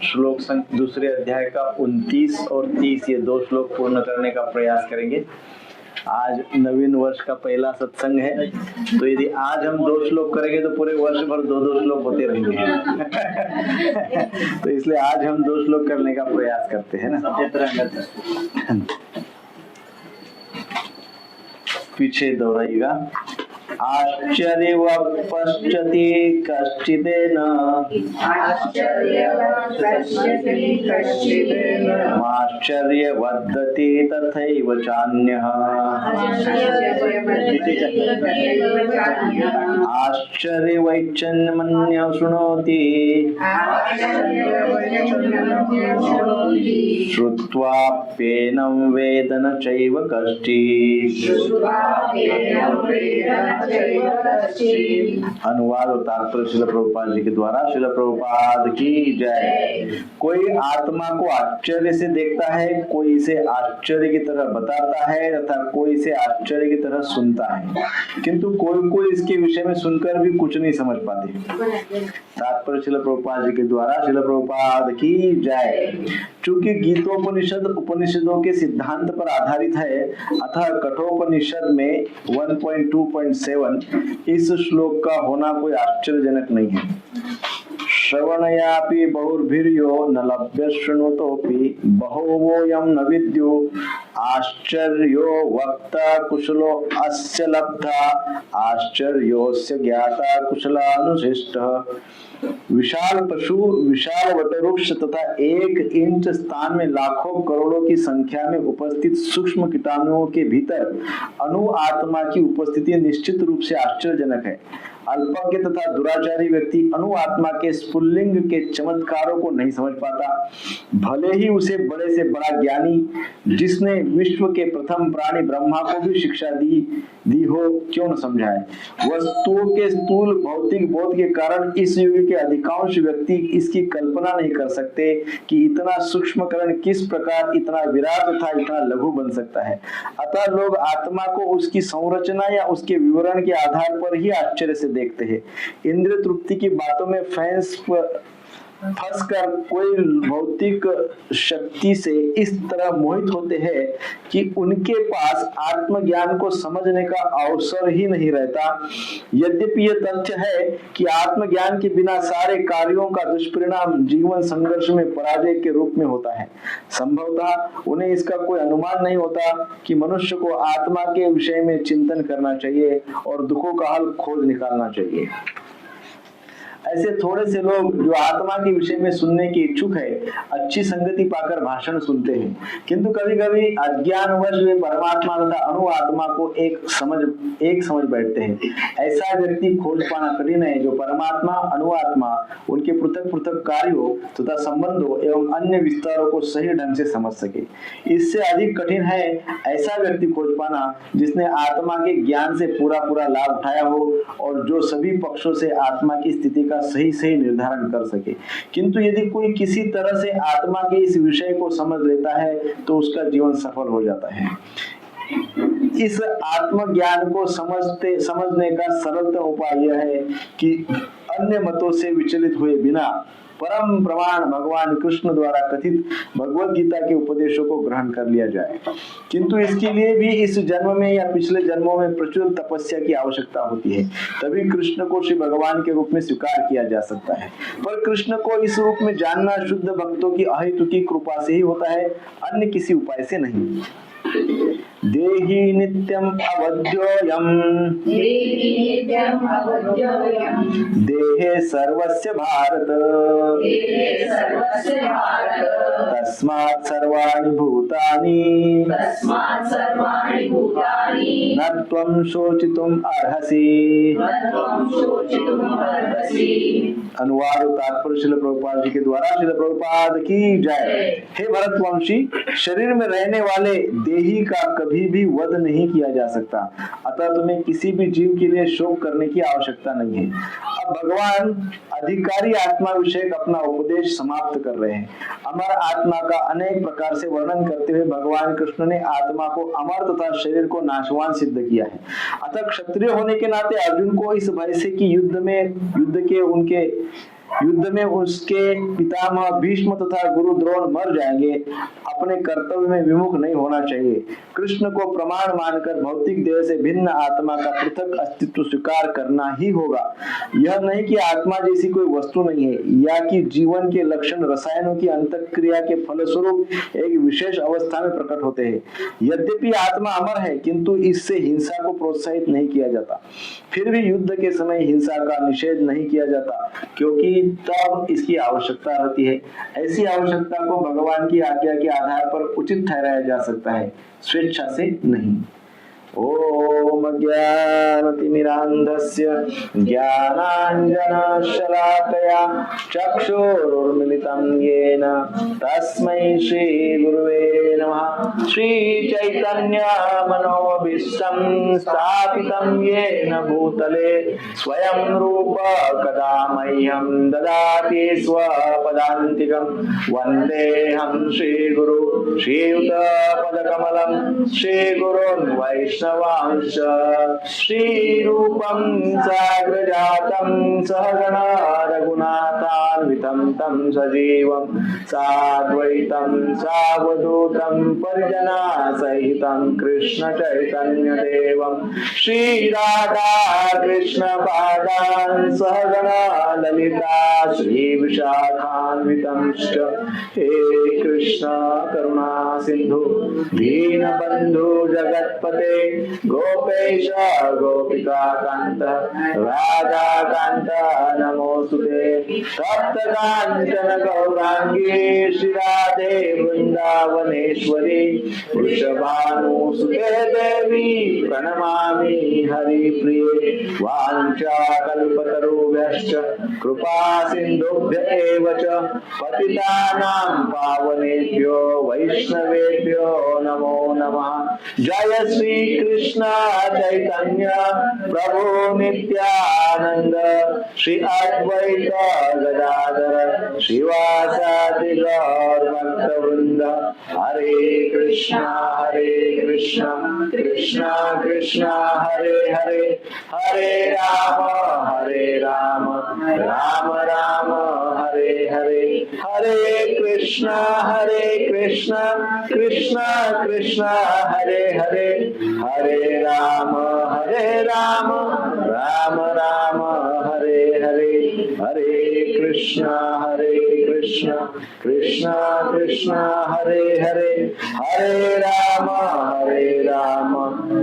श्लोक दूसरे अध्याय का 29 और 30 ये 2 श्लोक पूर्ण करने का प्रयास करेंगे। आज नवीन वर्ष का पहला सत्संग है, तो यदि आज हम 2 श्लोक करेंगे तो पूरे वर्ष भर 2-2 श्लोक होते रहेंगे। तो इसलिए आज हम 2 श्लोक करने का प्रयास करते हैं ना। पीछे दोहराइएगा। आश्चर्यवपश्यति कश्चिदेन माश्चर्यवदति तथैव चान्यः। आश्चर्यवैचन्यमन्यः शृणोति श्रुत्वाप्येनं वेद न चैव कश्चित्। अनुवाद और तात्पर्य श्रील प्रभुपाद जी के द्वारा। श्रील प्रभुपाद की जय। कोई आत्मा को आश्चर्य से देखता है, कोई इसे आश्चर्य की तरह बताता है तथा कोई इसे आश्चर्य की तरह सुनता है, किंतु कोई इसके विषय में सुनकर भी कुछ नहीं समझ पाते। तात्पर्य श्रील प्रभुपाद जी के द्वारा। श्रील प्रभुपाद की जय। चूंकि गीतोपनिषद उपनिषदों के सिद्धांत पर आधारित है, अतः कठोपनिषद में 1.2.7 इस श्लोक का होना कोई आश्चर्यजनक नहीं है। श्रवणयापि बहुर्भिर्यो न लभ्य शृणुतोपि बहवोऽयं न विद्यो आश्चर्यो वक्ता कुशलो अस्य लब्धा आश्चर्योऽस्य ज्ञाता कुशलानुशिष्टः। विशाल पशु, विशाल वटवृक्ष तथा 1 इंच स्थान में लाखों करोड़ों की संख्या में उपस्थित सूक्ष्म कीटाणुओं के भीतर अणु आत्मा की उपस्थिति निश्चित रूप से आश्चर्यजनक है। अल्पज्ञ तथा दुराचारी व्यक्ति अणु आत्मा के स्फुल्लिंग के चमत्कारों को नहीं समझ पाता, भले ही उसे बड़े से बड़ा ज्ञानी जिसने विश्व के प्रथम प्राणी ब्रह्मा को भी शिक्षा दी हो क्यों न समझाए। वस्तुओं के स्थूल भौतिक बोध के कारण इस युग के अधिकांश व्यक्ति इसकी कल्पना नहीं कर सकते कि इतना सूक्ष्मकरण किस प्रकार इतना विराट तथा इतना लघु बन सकता है। अतः लोग आत्मा को उसकी संरचना या उसके विवरण के आधार पर ही आश्चर्य से देखते हैं। इंद्रिय तृप्ति की बातों में फंसकर कोई भौतिक शक्ति से इस तरह मोहित होते हैं कि उनके पास आत्मज्ञान को समझने का अवसर ही नहीं रहता। यद्यपि यह तथ्य है कि आत्मज्ञान के बिना सारे कार्यों का दुष्परिणाम जीवन संघर्ष में पराजय के रूप में होता है, संभवतः उन्हें इसका कोई अनुमान नहीं होता कि मनुष्य को आत्मा के विषय में चिंतन करना चाहिए और दुखों का हल खोज निकालना चाहिए। ऐसे थोड़े से लोग जो आत्मा के विषय में सुनने की इच्छुक है, अच्छी संगति पाकर भाषण सुनते हैं, किंतु कभी कभी अज्ञानवश वे परमात्मा तथा अणु आत्मा को एक समझ बैठते हैं। ऐसा व्यक्ति खोज पाना कठिन है जो परमात्मा अणु आत्मा उनके पृथक पृथक कार्यों तथा संबंधों एवं अन्य विस्तारों को सही ढंग से समझ सके। इससे अधिक कठिन है ऐसा व्यक्ति खोज पाना जिसने आत्मा के ज्ञान से पूरा लाभ उठाया हो और जो सभी पक्षों से आत्मा की स्थिति का सही निर्धारण कर सके। किंतु यदि कोई किसी तरह से आत्मा के इस विषय को समझ लेता है तो उसका जीवन सफल हो जाता है। इस आत्मज्ञान को समझने का सरलतम उपाय यह है कि अन्य मतों से विचलित हुए बिना परम प्रमाण भगवान कृष्ण द्वारा कथित भगवत गीता के उपदेशों को ग्रहण कर लिया जाए। किंतु इसके लिए भी इस जन्म में या पिछले जन्मों में प्रचुर तपस्या की आवश्यकता होती है, तभी कृष्ण को श्री भगवान के रूप में स्वीकार किया जा सकता है। पर कृष्ण को इस रूप में जानना शुद्ध भक्तों की अहेतुकी कृपा से ही होता है, अन्य किसी उपाय से नहीं। देहि नित्यम अवध्योयम देहे सर्वस्य भारत तस्मात् सर्वाणि भूतानि न त्वं शोचितुम् अर्हसि। अनुवाद और तात्पर्य श्रील प्रभुपाद जी के द्वारा। श्रील प्रभुपाद की जय। हे भरतवंशी, शरीर में रहने वाले देही का कभी भी वध नहीं किया जा सकता, अतः तुम्हें किसी भी जीव के लिए शोक करने की आवश्यकता नहीं है। अब भगवान अधिकारी आत्मा विषयक अपना उपदेश समाप्त कर रहे हैं। अमर आत्मा का अनेक प्रकार से वर्णन करते हुए भगवान कृष्ण ने आत्मा को अमर तथा शरीर को नाशवान सिद्ध किया है। अतः क्षत्रिय होने के नाते अर्जुन को इस भय से कि युद्ध के उनके युद्ध में उसके पितामह भीष्म तथा गुरु द्रोण मर जाएंगे। अपने कर्तव्य में विमुख नहीं होना चाहिए। कृष्ण को प्रमाण मानकर भौतिक देह से भिन्न आत्मा का पृथक अस्तित्व स्वीकार करना ही होगा। यह नहीं कि आत्मा जैसी कोई वस्तु नहीं है, या कि जीवन के लक्षण रसायनों की अंतःक्रिया के फलस्वरूप एक विशेष अवस्था में प्रकट होते हैं। यद्यपि आत्मा अमर है, किंतु इससे हिंसा को प्रोत्साहित नहीं किया जाता। फिर भी युद्ध के समय हिंसा का निषेध नहीं किया जाता, क्योंकि तब इसकी आवश्यकता रहती है। ऐसी आवश्यकता को भगवान की आज्ञा के आधार पर उचित ठहराया जा सकता है, स्वेच्छा से नहीं। ओम अज्ञानतिमिरान्धस्य ज्ञानाञ्जनशलाकया चक्षुरुन्मिलितं येन तस्मै श्रीगुरुवे नमः। श्रीचैतन्यमनोभीष्टं स्थापितं येन भूतले स्वयं रूप कदा मह्यं ददाति स्वपदान्तिकं। वन्देऽहं श्रीगुरु श्रीयुतपदकमलं श्रीगुरुन् वैष्णवांश। श्रीरूपं साग्रजातं सहगणा रघुनाथान्वितं तं सजीवं साद्वैतं सावधूतं परिजना सहितं कृष्ण चैतन्य देवं श्रीराधा कृष्ण पादान् सहगणा ललिता श्रीविशाखान्वितं च। हे कृष्ण करुणा सिंधु दीनबंधु जगत्पते गोपेश गोपिका कांत राधा कांत नमोस्तुते। तप्त कांचन गौरांगी श्रीराधे वृंदावनेश्वरी वृषभानुसुते देवी प्रणमामि हरिप्रिये। वाञ्छाकल्पतरुभ्यश्च कृपा सिन्धुभ्य एव च पतितानां पावनेभ्यो वैष्णवेभ्यो नमो नमः। जय श्री कृष्ण चैतन्य प्रभु नित्यानंद श्री अद्वैत गदाधर श्रीवासादि गौर भक्तवृंद। हरे कृष्ण कृष्ण कृष्ण हरे हरे, हरे राम राम राम हरे हरे। हरे कृष्ण कृष्ण कृष्ण हरे हरे, हरे राम राम राम हरे हरे। हरे कृष्ण कृष्ण कृष्ण हरे हरे, हरे राम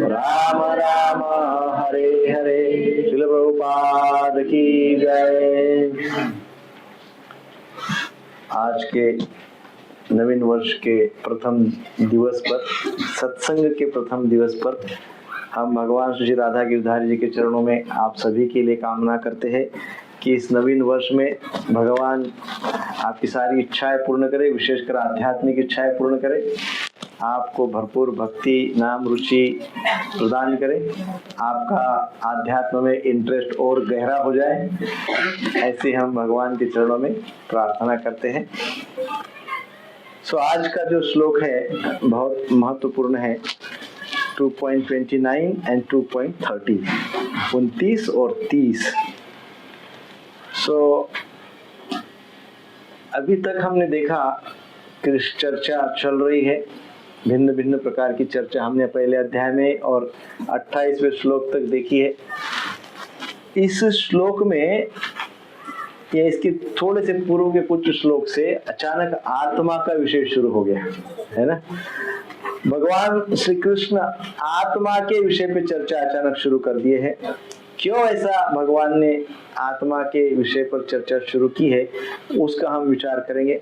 राम राम हरे हरे। श्रील प्रभुपाद की जय। आज के नवीन वर्ष के प्रथम दिवस पर, सत्संग के प्रथम दिवस पर हम भगवान श्री राधा गिरधारी जी के चरणों में आप सभी के लिए कामना करते हैं कि इस नवीन वर्ष में भगवान आपकी सारी इच्छाएं पूर्ण करे, विशेषकर आध्यात्मिक इच्छाएं पूर्ण करे, आपको भरपूर भक्ति नाम रुचि प्रदान करे, आपका आध्यात्म में इंटरेस्ट और गहरा हो जाए, ऐसे हम भगवान के चरणों में प्रार्थना करते हैं। सो आज का जो श्लोक है बहुत महत्वपूर्ण है, 2.29 एंड 2.30, 29 और 30। अभी तक हमने देखा कि चर्चा चल रही है, भिन्न भिन्न प्रकार की चर्चा हमने पहले अध्याय में और 28वें श्लोक तक देखी है। इस श्लोक में या इसके थोड़े से पूर्व के कुछ श्लोक से अचानक आत्मा का विषय शुरू हो गया है ना। भगवान श्री कृष्ण आत्मा के विषय पे चर्चा अचानक शुरू कर दिए है। क्यों ऐसा भगवान ने आत्मा के विषय पर चर्चा शुरू की है, उसका हम विचार करेंगे।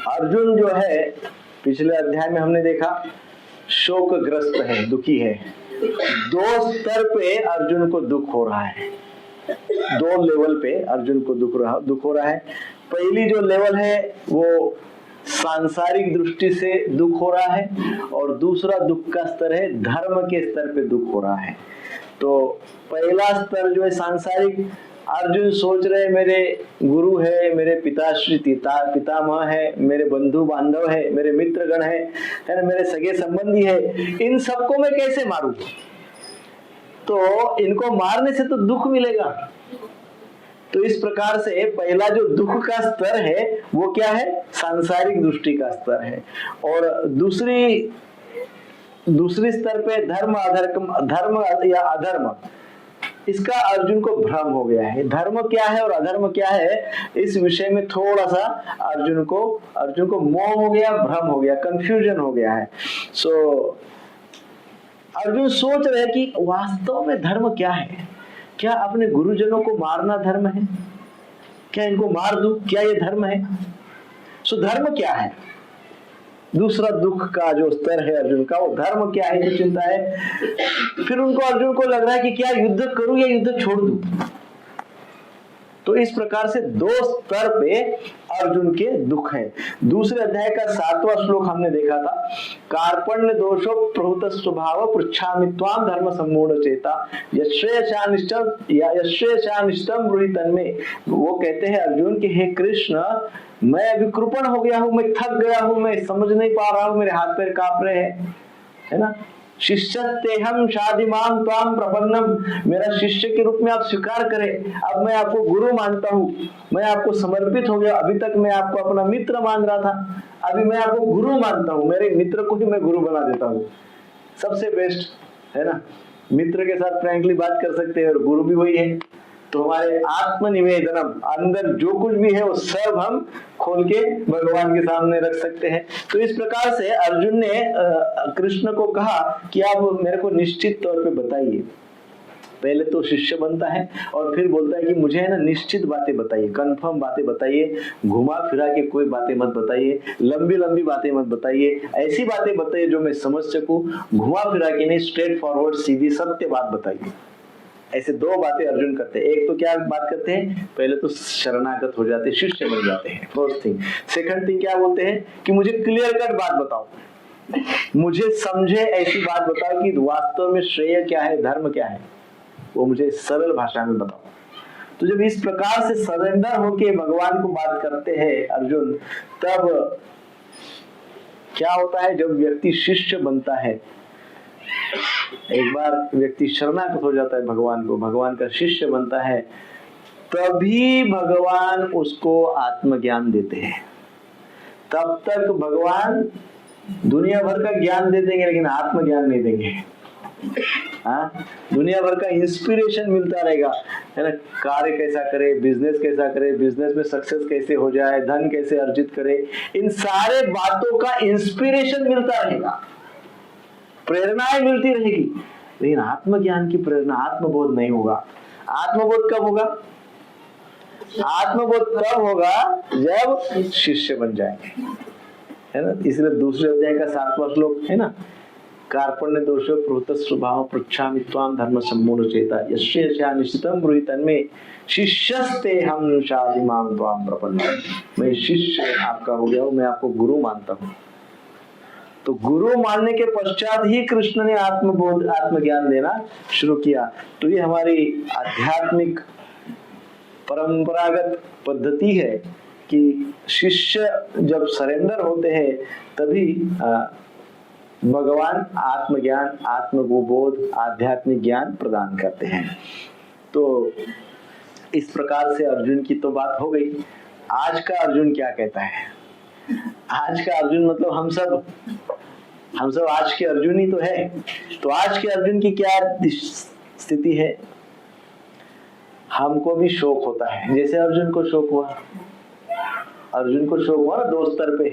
अर्जुन जो है, पिछले अध्याय में हमने देखा शोकग्रस्त है, दुखी है। दो स्तर पे अर्जुन को दुख हो रहा है, दो लेवल पे अर्जुन को दुख हो रहा है। पहली जो लेवल है वो सांसारिक दृष्टि से दुख हो रहा है, और दूसरा दुख का स्तर है धर्म के स्तर पे दुख हो रहा है। तो पहला स्तर जो है सांसारिक, अर्जुन सोच रहे मेरे गुरु है, मेरे पिताश्री पितामह है, मेरे बंधु बांधव है, मेरे मित्रगण है ना, मेरे सगे संबंधी है, इन सबको मैं कैसे मारूं? तो इनको मारने से तो दुख मिलेगा, तो इस प्रकार से पहला जो दुख का स्तर है वो क्या है, सांसारिक दृष्टि का स्तर है। और दूसरी स्तर पे धर्म या अधर्म, इसका अर्जुन को भ्रम हो गया है। धर्म क्या है और अधर्म क्या है, इस विषय में थोड़ा सा अर्जुन को मोह हो गया, भ्रम हो गया, कंफ्यूजन हो गया है। अर्जुन सोच रहे कि वास्तव में धर्म क्या है, क्या अपने गुरुजनों को मारना धर्म है, क्या इनको मार दूं, क्या ये धर्म है? धर्म क्या है? दूसरा दुख का जो स्तर है अर्जुन का, वो धर्म क्या है, जो चिंता है। फिर अर्जुन को लग रहा है कि क्या युद्ध करूं या युद्ध छोड़ दूं। तो इस प्रकार से दो स्तर पे अर्जुन के दुख है। दूसरे अध्याय का 7वां श्लोक हमने देखा था, कार्पण्य दोषो प्रभुत स्वभाव पृच्छामि त्वाम धर्म सम्मूढ़ चेता यश्रेषानिष्टम ब्रूहि तन्मे। वो कहते हैं अर्जुन कि हे कृष्ण, मैं अभी कृपण हो गया हूं, मैं थक गया हूं, मैं समझ नहीं पा रहा हूं, मेरे हाथ पैर कांप रहे हैं, है ना। शिष्यस्तेहं शादिमां त्वां प्रपन्नम, मेरा शिष्य के रूप में आप स्वीकार करें। अब मैं आपको गुरु मानता हूँ, मैं आपको समर्पित हो गया। अभी तक मैं आपको अपना मित्र मान रहा था, अभी मैं आपको गुरु मानता हूँ। मेरे मित्र को ही मैं गुरु बना देता हूँ, सबसे बेस्ट, है ना। मित्र के साथ फ्रैंकली बात कर सकते हैं और गुरु भी वही है। तो हमारे आत्मनिवेदनम, अंदर जो कुछ भी है वो सब हम खोल के भगवान के सामने रख सकते हैं। तो इस प्रकार से अर्जुन ने कृष्ण को कहा कि आप मेरे को निश्चित तौर पे बताइए। पहले तो शिष्य बनता है और फिर बोलता है कि मुझे है ना निश्चित बातें बताइए, कंफर्म बातें बताइए, घुमा फिरा के कोई बातें मत बताइए, लंबी लंबी बातें मत बताइए, ऐसी बातें बताइए जो मैं समझ सकूं, घुमा फिरा के नहीं, स्ट्रेट फॉरवर्ड सीधी सत्य बात बताइए। ऐसे दो बातें अर्जुन करते हैं। एक तो क्या बात करते हैं, पहले तो शरणागत हो जाते हैं, शिष्य बन जाते हैं, फर्स्ट थिंग। सेकंड थिंग क्या बोलते हैं कि मुझे क्लियर कट बात बताओ, मुझे समझे ऐसी बात बताओ कि वास्तव में श्रेय क्या है, धर्म क्या है, वो मुझे सरल भाषा में बताओ। तो जब इस प्रकार से सरेंडर होके भगवान को बात करते हैं अर्जुन, तब क्या होता है, जब व्यक्ति शिष्य बनता है, एक बार व्यक्ति शरणागत हो जाता है भगवान को, भगवान का शिष्य बनता है, तभी भगवान उसको आत्मज्ञान देते हैं। तब तक भगवान दुनिया भर का ज्ञान दे देंगे लेकिन आत्मज्ञान नहीं देंगे। हाँ, दुनिया भर का इंस्पिरेशन मिलता रहेगा, है ना। कार्य कैसा करे, बिजनेस कैसा करे, बिजनेस में सक्सेस कैसे हो जाए, धन कैसे अर्जित करे, इन सारे बातों का इंस्पिरेशन मिलता रहेगा, प्रेरणाएं मिलती रहेगी, लेकिन आत्मज्ञान की प्रेरणा, आत्मबोध नहीं होगा। आत्मबोध कब होगा? आत्मबोध तब होगा जब शिष्य बन जाएंगे, है ना। इसलिए दूसरे अध्याय का 7वां श्लोक है ना, कार्पण्य दोषो प्रवृत्त स्वभाव पृच्छामि त्वां धर्म सम्मूढ़ चेता यश्रेषानिष्टम ब्रूहि तन्मे शिष्यस्तेहं शादिमां त्वां प्रपन्नम। मैं शिष्य आपका हो गया हूं, मैं आपको गुरु मानता हूं। तो गुरु मानने के पश्चात ही कृष्ण ने आत्मज्ञान देना शुरू किया। तो ये हमारी आध्यात्मिक परंपरागत पद्धति है कि शिष्य जब सरेंडर होते हैं तभी भगवान आत्मज्ञान, आत्मबोध, आध्यात्मिक ज्ञान प्रदान करते हैं। तो इस प्रकार से अर्जुन की तो बात हो गई। आज का अर्जुन क्या कहता है? आज का अर्जुन मतलब हम सब आज के अर्जुन ही तो है। तो आज के अर्जुन की क्या स्थिति है? हमको भी शौक होता है, जैसे अर्जुन को शौक हुआ, ना दो स्तर पे,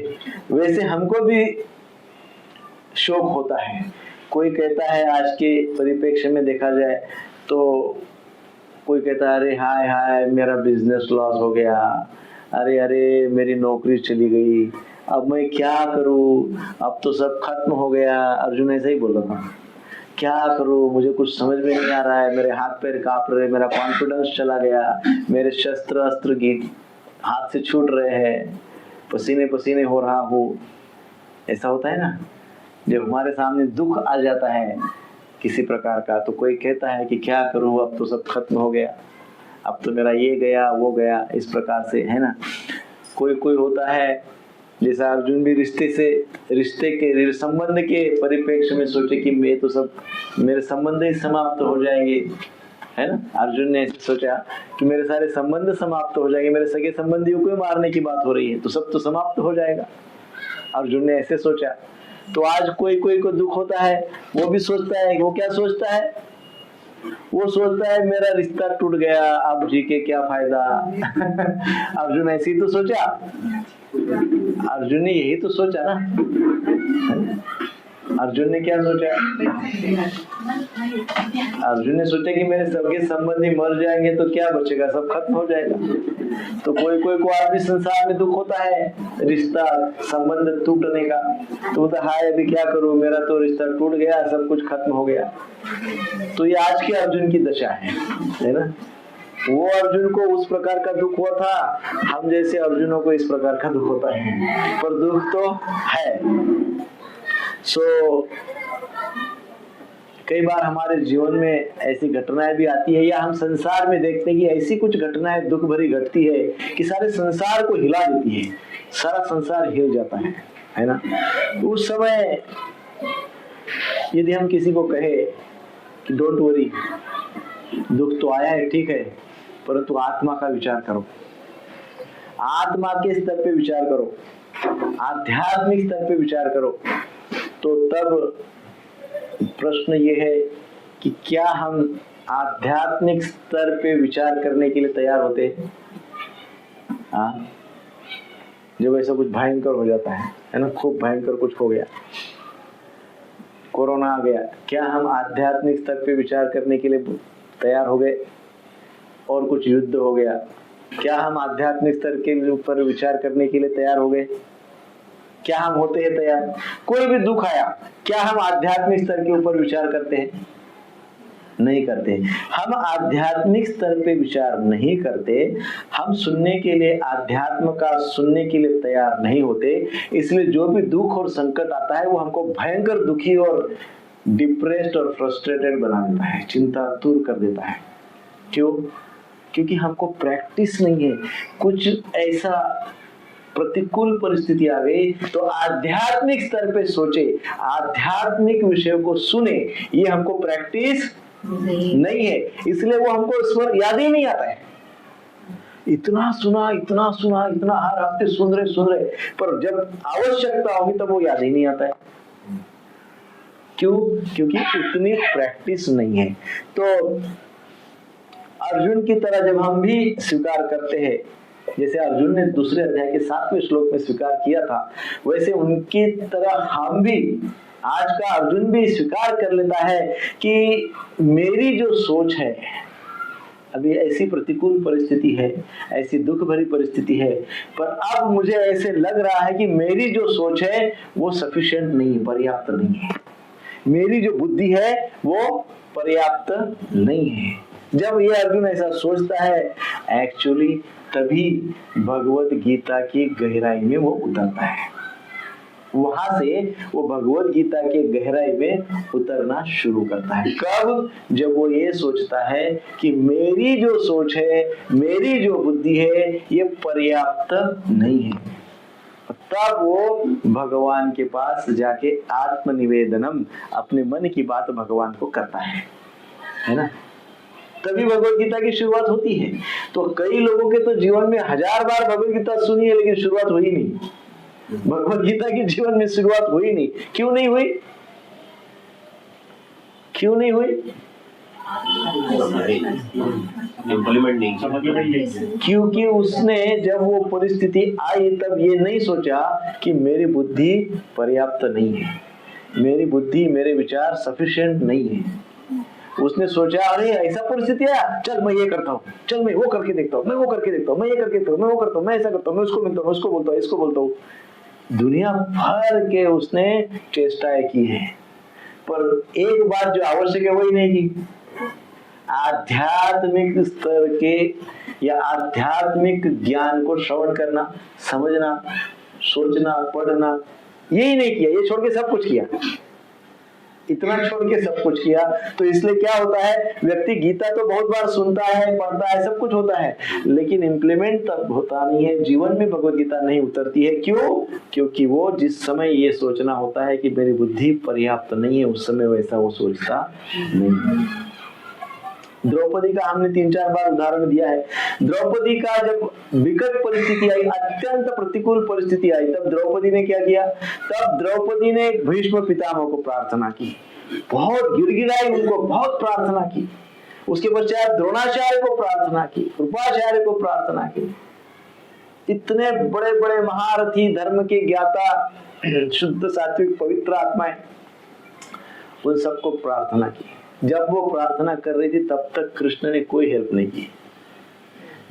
वैसे हमको भी शौक होता है। कोई कहता है, आज के परिप्रेक्ष्य में देखा जाए तो कोई कहता है, अरे हाय हाय मेरा बिजनेस लॉस हो गया, अरे मेरी नौकरी चली गई, अब मैं क्या करूं, अब तो सब खत्म हो गया। अर्जुन ऐसा ही बोला था, क्या करूं, मुझे कुछ समझ में नहीं आ रहा है, मेरे हाथ पैर कांप रहे, मेरा कॉन्फिडेंस चला गया, मेरे शस्त्र अस्त्र गीत हाथ से छूट रहे हैं, पसीने पसीने हो रहा हूँ। ऐसा होता है ना, जब हमारे सामने दुख आ जाता है किसी प्रकार का, तो कोई कहता है कि क्या करूं, अब तो सब खत्म हो गया, अब तो मेरा ये गया वो गया, इस प्रकार से, है ना। कोई होता है, जैसा अर्जुन भी रिश्ते के संबंध के परिप्रेक्ष्य में सोचे कि मैं तो सब, मेरे संबंध ही समाप्त हो जाएंगे, है ना। अर्जुन ने ऐसे सोचा कि मेरे सारे संबंध समाप्त हो जाएंगे, मेरे सगे संबंधियों को मारने की बात हो रही है तो सब तो समाप्त हो जाएगा। अर्जुन ने ऐसे सोचा। तो आज कोई कोई को दुख होता है, वो भी सोचता है, वो क्या सोचता है, वो सोचता है मेरा रिश्ता टूट गया, अब जी के क्या फायदा। अर्जुन ऐसे ही तो सोचा, अर्जुन ने यही तो सोचा ना। अर्जुन ने क्या सोचा, अर्जुन ने सोचा कि मेरे सगे संबंधी मर जाएंगे तो क्या बचेगा, सब खत्म हो जाएगा। तो कोई कोई को आज भी संसार में दुख होता है, रिश्ता संबंध टूटने का, तो बोलता हाय अभी क्या करूं, मेरा तो रिश्ता टूट गया, सब कुछ खत्म हो गया। तो ये आज के अर्जुन की दशा है ना। वो अर्जुन को उस प्रकार का दुख हुआ था, हम जैसे अर्जुनों को इस प्रकार का दुख होता है, पर दुख तो है। कई बार हमारे जीवन में ऐसी घटनाएं भी आती है, या हम संसार में देखते हैं कि ऐसी कुछ घटनाएं दुख भरी घटती है कि सारे संसार को हिला देती है, सारा संसार हिल जाता है ना। उस समय यदि हम किसी को कहे कि डोंट वरी, दुख तो आया है ठीक है, परंतु आत्मा का विचार करो, आत्मा के स्तर पे विचार करो, आध्यात्मिक स्तर पे विचार करो, तो तब प्रश्न ये है कि क्या हम आध्यात्मिक स्तर पे विचार करने के लिए तैयार होते हैं? जब ऐसा कुछ भयंकर हो जाता है ना, खूब भयंकर कुछ हो गया, कोरोना आ गया, क्या हम आध्यात्मिक स्तर पे विचार करने के लिए तैयार हो गए? और कुछ युद्ध हो गया, क्या हम आध्यात्मिक स्तर के ऊपर विचार करने के लिए तैयार हो गए? क्या हम होते हैं तैयार? कोई भी दुख आया, क्या हम आध्यात्मिक स्तर के ऊपर विचार करते हैं? नहीं करते। हम आध्यात्मिक स्तर पे विचार नहीं करते, हम सुनने के लिए, अध्यात्म का सुनने के लिए तैयार नहीं होते। इसलिए जो भी दुख और संकट आता है वो हमको भयंकर दुखी और डिप्रेस्ड और फ्रस्ट्रेटेड बना देता है, चिंतातुर कर देता है। क्यों? क्योंकि हमको प्रैक्टिस नहीं है। कुछ ऐसा प्रतिकूल परिस्थिति आ गई तो आध्यात्मिक स्तर पे सोचे, आध्यात्मिक विषयों को सुने, ये हमको प्रैक्टिस नहीं है, इसलिए वो हमको स्वर याद ही नहीं आता है। इतना सुना, इतना सुना, इतना हर हफ्ते सुन रहे, पर जब आवश्यकता होगी तब वो याद ही नहीं आता है। क्यों? क्योंकि उतनी प्रैक्टिस नहीं है। तो अर्जुन की तरह जब हम भी स्वीकार करते हैं, जैसे अर्जुन ने दूसरे अध्याय के 7वें श्लोक में स्वीकार किया था, वैसे उनकी तरह हम भी, आज का अर्जुन भी स्वीकार कर लेता है कि मेरी जो सोच है, अभी ऐसी प्रतिकूल परिस्थिति है, ऐसी दुख भरी परिस्थिति है, पर अब मुझे ऐसे लग रहा है कि मेरी जो सोच है वो सफिशिएंट नहीं, पर्याप्त नहीं है, मेरी जो बुद्धि है वो पर्याप्त नहीं है। जब ये अर्जुन ऐसा सोचता है, एक्चुअली तभी भगवत गीता की गहराई में वो उतरता है। वहां से वो भगवत गीता के गहराई में उतरना शुरू करता है। कब? जब वो ये सोचता है कि मेरी जो सोच है, मेरी जो बुद्धि है, ये पर्याप्त नहीं है। तब वो भगवान के पास जाके आत्मनिवेदनम, अपने मन की बात भगवान को करता है ना। तभी भगवत गीता की शुरुआत होती है। तो कई लोगों के तो जीवन में 1000 बार भगवत गीता सुनी है, लेकिन शुरुआत हुई नहीं, भगवत गीता की जीवन में शुरुआत हुई नहीं। क्यों नहीं हुई? क्यों नहीं हुई? इम्प्लीमेंट नहीं। क्योंकि उसने जब वो परिस्थिति आई तब ये नहीं सोचा कि मेरी बुद्धि पर्याप्त नहीं है, मेरी बुद्धि, मेरे विचार सफिशिएंट नहीं है। उसने सोचा अरे ऐसा परिस्थिति है, चल मैं ये करता हूँ, चल मैं वो करके देखता हूँ, मैं वो करके देखता हूँ, मैं ये करके देखता हूँ, मैं वो करता हूँ, मैं ऐसा करता हूँ, मैं उसको मिलता हूँ, उसको बोलता हूँ, इसको बोलता हूँ। दुनिया भर के उसने चेष्टाएं की है, पर एक बात जो आवश्यक है वही नहीं की। आध्यात्मिक स्तर के या आध्यात्मिक ज्ञान को श्रवण करना, समझना, सोचना, पढ़ना, यही नहीं किया। ये छोड़ के सब कुछ किया, इतना छोड़ के सब कुछ किया। तो इसलिए क्या होता है, व्यक्ति गीता तो बहुत बार सुनता है, पढ़ता है, सब कुछ होता है, लेकिन इम्प्लीमेंट तब होता नहीं है, जीवन में भगवत गीता नहीं उतरती है। क्यों? क्योंकि वो जिस समय ये सोचना होता है कि मेरी बुद्धि पर्याप्त नहीं है, उस समय वैसा वो सोचता नहीं है। द्रौपदी का हमने 3-4 बार उदाहरण दिया है। द्रौपदी का जब विकट परिस्थिति आई, अत्यंत प्रतिकूल परिस्थिति आई, तब द्रौपदी ने क्या किया? तब द्रौपदी ने भीष्म पितामह को प्रार्थना की, बहुत गिड़गिड़ाई, उनको बहुत प्रार्थना की। उसके पश्चात द्रोणाचार्य को प्रार्थना की, कृपाचार्य को प्रार्थना की। इतने बड़े बड़े महारथी, धर्म के ज्ञाता, शुद्ध सात्विक पवित्र आत्माएं, उन सबको प्रार्थना की। जब वो प्रार्थना कर रही थी तब तक कृष्ण ने कोई हेल्प नहीं की।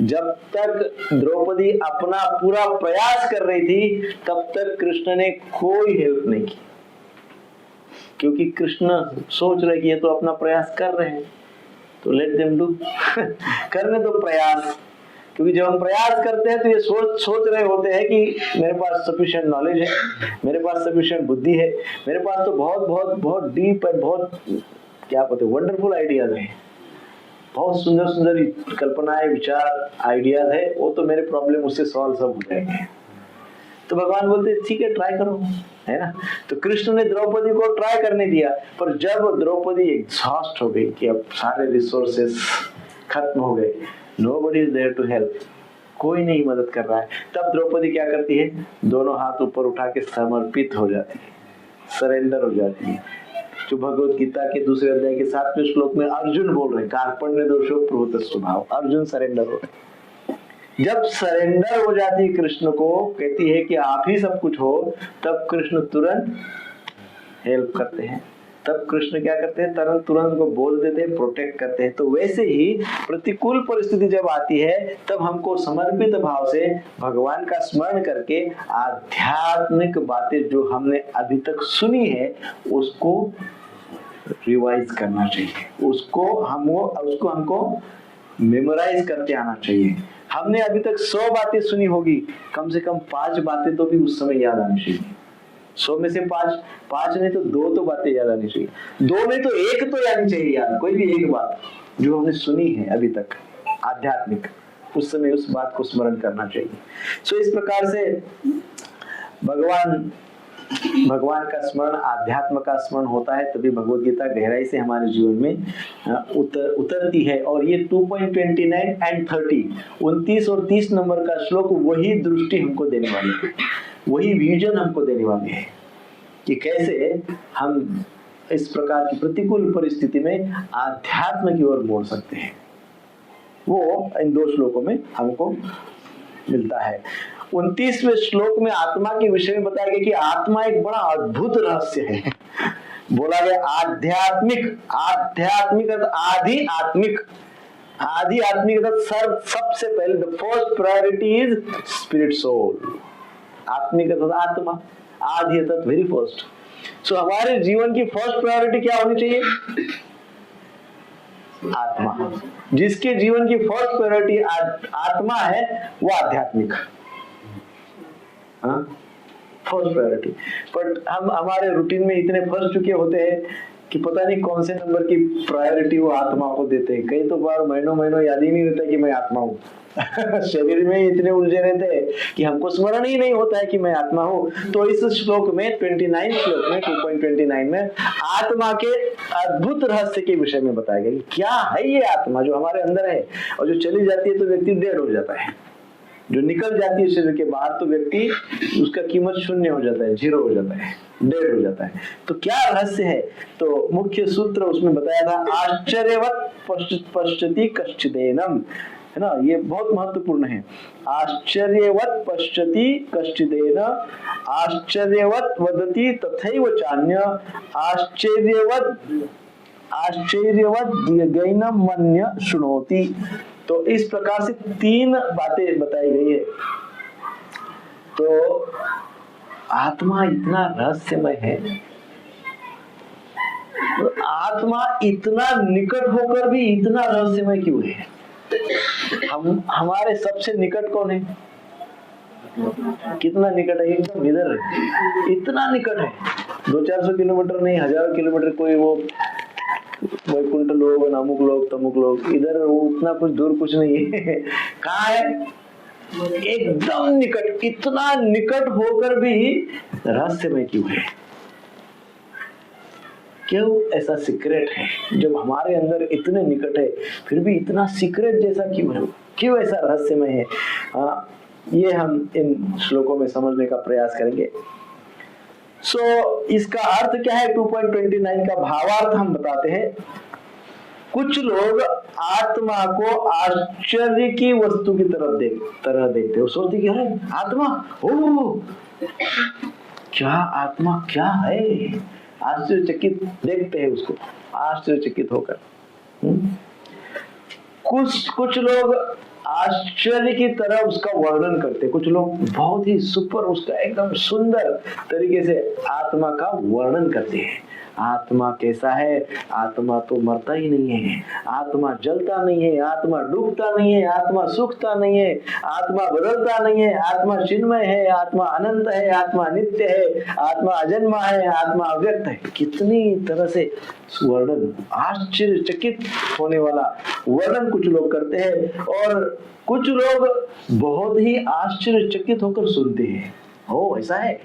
जब तक द्रौपदी अपना पूरा प्रयास कर रही थी तब तक कृष्ण ने कोई हेल्प नहीं की, क्योंकि कृष्ण सोच रहे कि ये तो अपना प्रयास कर रहे हैं, तो लेट देम डू करने दो प्रयास। क्योंकि जब हम प्रयास करते हैं तो ये सोच रहे होते हैं कि मेरे पास सफिशिएंट नॉलेज है, मेरे पास सफिशिएंट बुद्धि है, मेरे पास तो बहुत बहुत बहुत डीप एंड बहुत क्या पता वंडरफुल आइडियाज हैं, बहुत सुंदर सुंदर कल्पनाएं, विचार, आइडियाज है, वो तो मेरे प्रॉब्लम उससे सॉल्व सब हो जाएंगे। तो भगवान बोलते ठीक है, ट्राई करो, है ना। तो कृष्ण ने द्रौपदी को ट्राई करने दिया, पर जब द्रौपदी एग्जॉस्ट हो गई कि अब सारे रिसोर्सेस खत्म हो गए, nobody is there to help, कोई नहीं मदद कर रहा है, तब द्रौपदी क्या करती है? दोनों हाथ ऊपर उठा के समर्पित हो जाती है, सरेंडर हो जाती है। जो भगवत गीता के दूसरे अध्याय के 7वें श्लोक में अर्जुन बोल रहे हैं, कार्पण्य दोषो प्रभुत स्वभाव, अर्जुन सरेंडर हो रहे। जब सरेंडर हो जाती है कृष्ण को, कहती है कि आप ही सब कुछ हो, तब कृष्ण तुरंत हेल्प करते हैं। तब कृष्ण क्या करते हैं? तुरंत को बोल देते हैं, प्रोटेक्ट करते हैं। तो वैसे ही प्रतिकूल परिस्थिति जब आती है तब हमको समर्पित भाव से भगवान का स्मरण करके आध्यात्मिक बातें जो हमने अभी तक सुनी है उसको रिवाइज करना चाहिए, उसको हमको मेमोराइज करते आना चाहिए। हमने अभी तक 100 बातें सुनी होगी, कम से कम 5 बातें तो भी उस समय याद आनी चाहिए। 100 में से 5 नहीं तो 2 तो बातें याद आनी चाहिए, 2 नहीं तो 1 तो आनी चाहिए याद, कोई भी एक बात जो हमने सुनी है अभी तक आध्यात्मिक, उस समय उस बात को स्मरण करना चाहिए। सो इस प्रकार से भगवान का स्मरण, आध्यात्म का स्मरण होता है, तभी भगवत गीता गहराई से हमारे जीवन में उतरती है। और ये 2.29 एंड 30, 29 और 30 नंबर का श्लोक वही दृष्टि हमको देने वाले हैं, वही विजन हमको देने वाले हैं कि कैसे हम इस प्रकार की प्रतिकूल परिस्थिति में आध्यात्म की ओर मोड़ सकते हैं। वो इन 2 श्लोकों में हमको मिलता है। 29वें श्लोक में आत्मा के विषय में बताया गया कि आत्मा एक बड़ा अद्भुत रहस्य है। बोला गया आध्यात्मिक अर्थात आदि आत्मिक अर्थात सबसे पहले the first priority is spirit soul. आत्मिक अर्थात आत्मा, आदि अर्थात वेरी फर्स्ट। सो हमारे जीवन की फर्स्ट प्रायोरिटी क्या होनी चाहिए? आत्मा। जिसके जीवन की फर्स्ट प्रायोरिटी आत्मा है वो आध्यात्मिक, फर्स्ट प्रायोरिटी। बट हम हमारे रूटीन में इतने फंस चुके होते हैं कि पता नहीं कौन से नंबर की प्रायोरिटी वो आत्मा को देते हैं। कई तो बार महीनों याद ही नहीं रहता कि मैं आत्मा हूँ शरीर में इतने उलझे रहते हैं कि हमको स्मरण ही नहीं होता है कि मैं आत्मा हूँ। तो इस श्लोक में 29 श्लोक में 2.29 में आत्मा के अद्भुत रहस्य के विषय में बताया गया कि क्या है ये आत्मा जो हमारे अंदर है, और जो चली जाती है तो व्यक्ति डेड हो जाता है, जो निकल जाती है शरीर के बाहर तो व्यक्ति उसका कीमत शून्य हो जाता है, 0 हो जाता है, डेड हो जाता है। तो क्या रहस्य है? तो मुख्य सूत्र उसमें बताया था आश्चर्यवत पश्यति कश्चिदेनम, है ना, ये बहुत महत्वपूर्ण है। आश्चर्यवत पश्यति कश्चिदेन, आश्चर्यवत वदति तथैव चान्य, आश्चर्यवत गैनम मन्य शृणोति। तो इस प्रकार से 3 बातें बताई गई है। तो आत्मा इतना रहस्यमय है, तो आत्मा इतना निकट होकर भी इतना रहस्यमय क्यों है? हमारे सबसे निकट कौन है? कितना निकट है? एकदम इधर है, इतना निकट है, 200-400 किलोमीटर नहीं, हजारों किलोमीटर। कोई वो वैकुंठ लोग, अमुक लोग, तमुक लोग, इधर उतना कुछ दूर कुछ नहीं है। कहाँ है? एकदम निकट। इतना निकट होकर भी रहस्यमय क्यों है? क्यों ऐसा सीक्रेट है? जब हमारे अंदर इतने निकट है फिर भी इतना सीक्रेट जैसा क्यों है? क्यों ऐसा रहस्यमय है? ये हम इन श्लोकों में समझने का प्रयास करेंगे। इसका अर्थ क्या है? 2.29 का भावार्थ हम बताते हैं। कुछ लोग आत्मा को आश्चर्य की वस्तु की तरह देखते हो। सोचते कि अरे आत्मा, ओ क्या आत्मा क्या है? आश्चर्यचकित देखते हैं उसको, आश्चर्यचकित होकर। कुछ लोग आश्चर्य की तरह उसका वर्णन करते, कुछ लोग बहुत ही सुपर, उसका एकदम सुंदर तरीके से आत्मा का वर्णन करते हैं। आत्मा कैसा है? आत्मा तो मरता ही नहीं है, आत्मा जलता नहीं है, आत्मा डूबता नहीं है, आत्मा सूखता नहीं है, आत्मा बदलता नहीं है, आत्मा चिन्मय है, आत्मा अनंत है, आत्मा नित्य है, आत्मा अजन्मा है, आत्मा अव्यक्त है। कितनी तरह से वर्णन, आश्चर्यचकित होने वाला वर्णन कुछ लोग करते हैं, और कुछ लोग बहुत ही आश्चर्यचकित होकर सुनते हैं। ओ ऐसा है,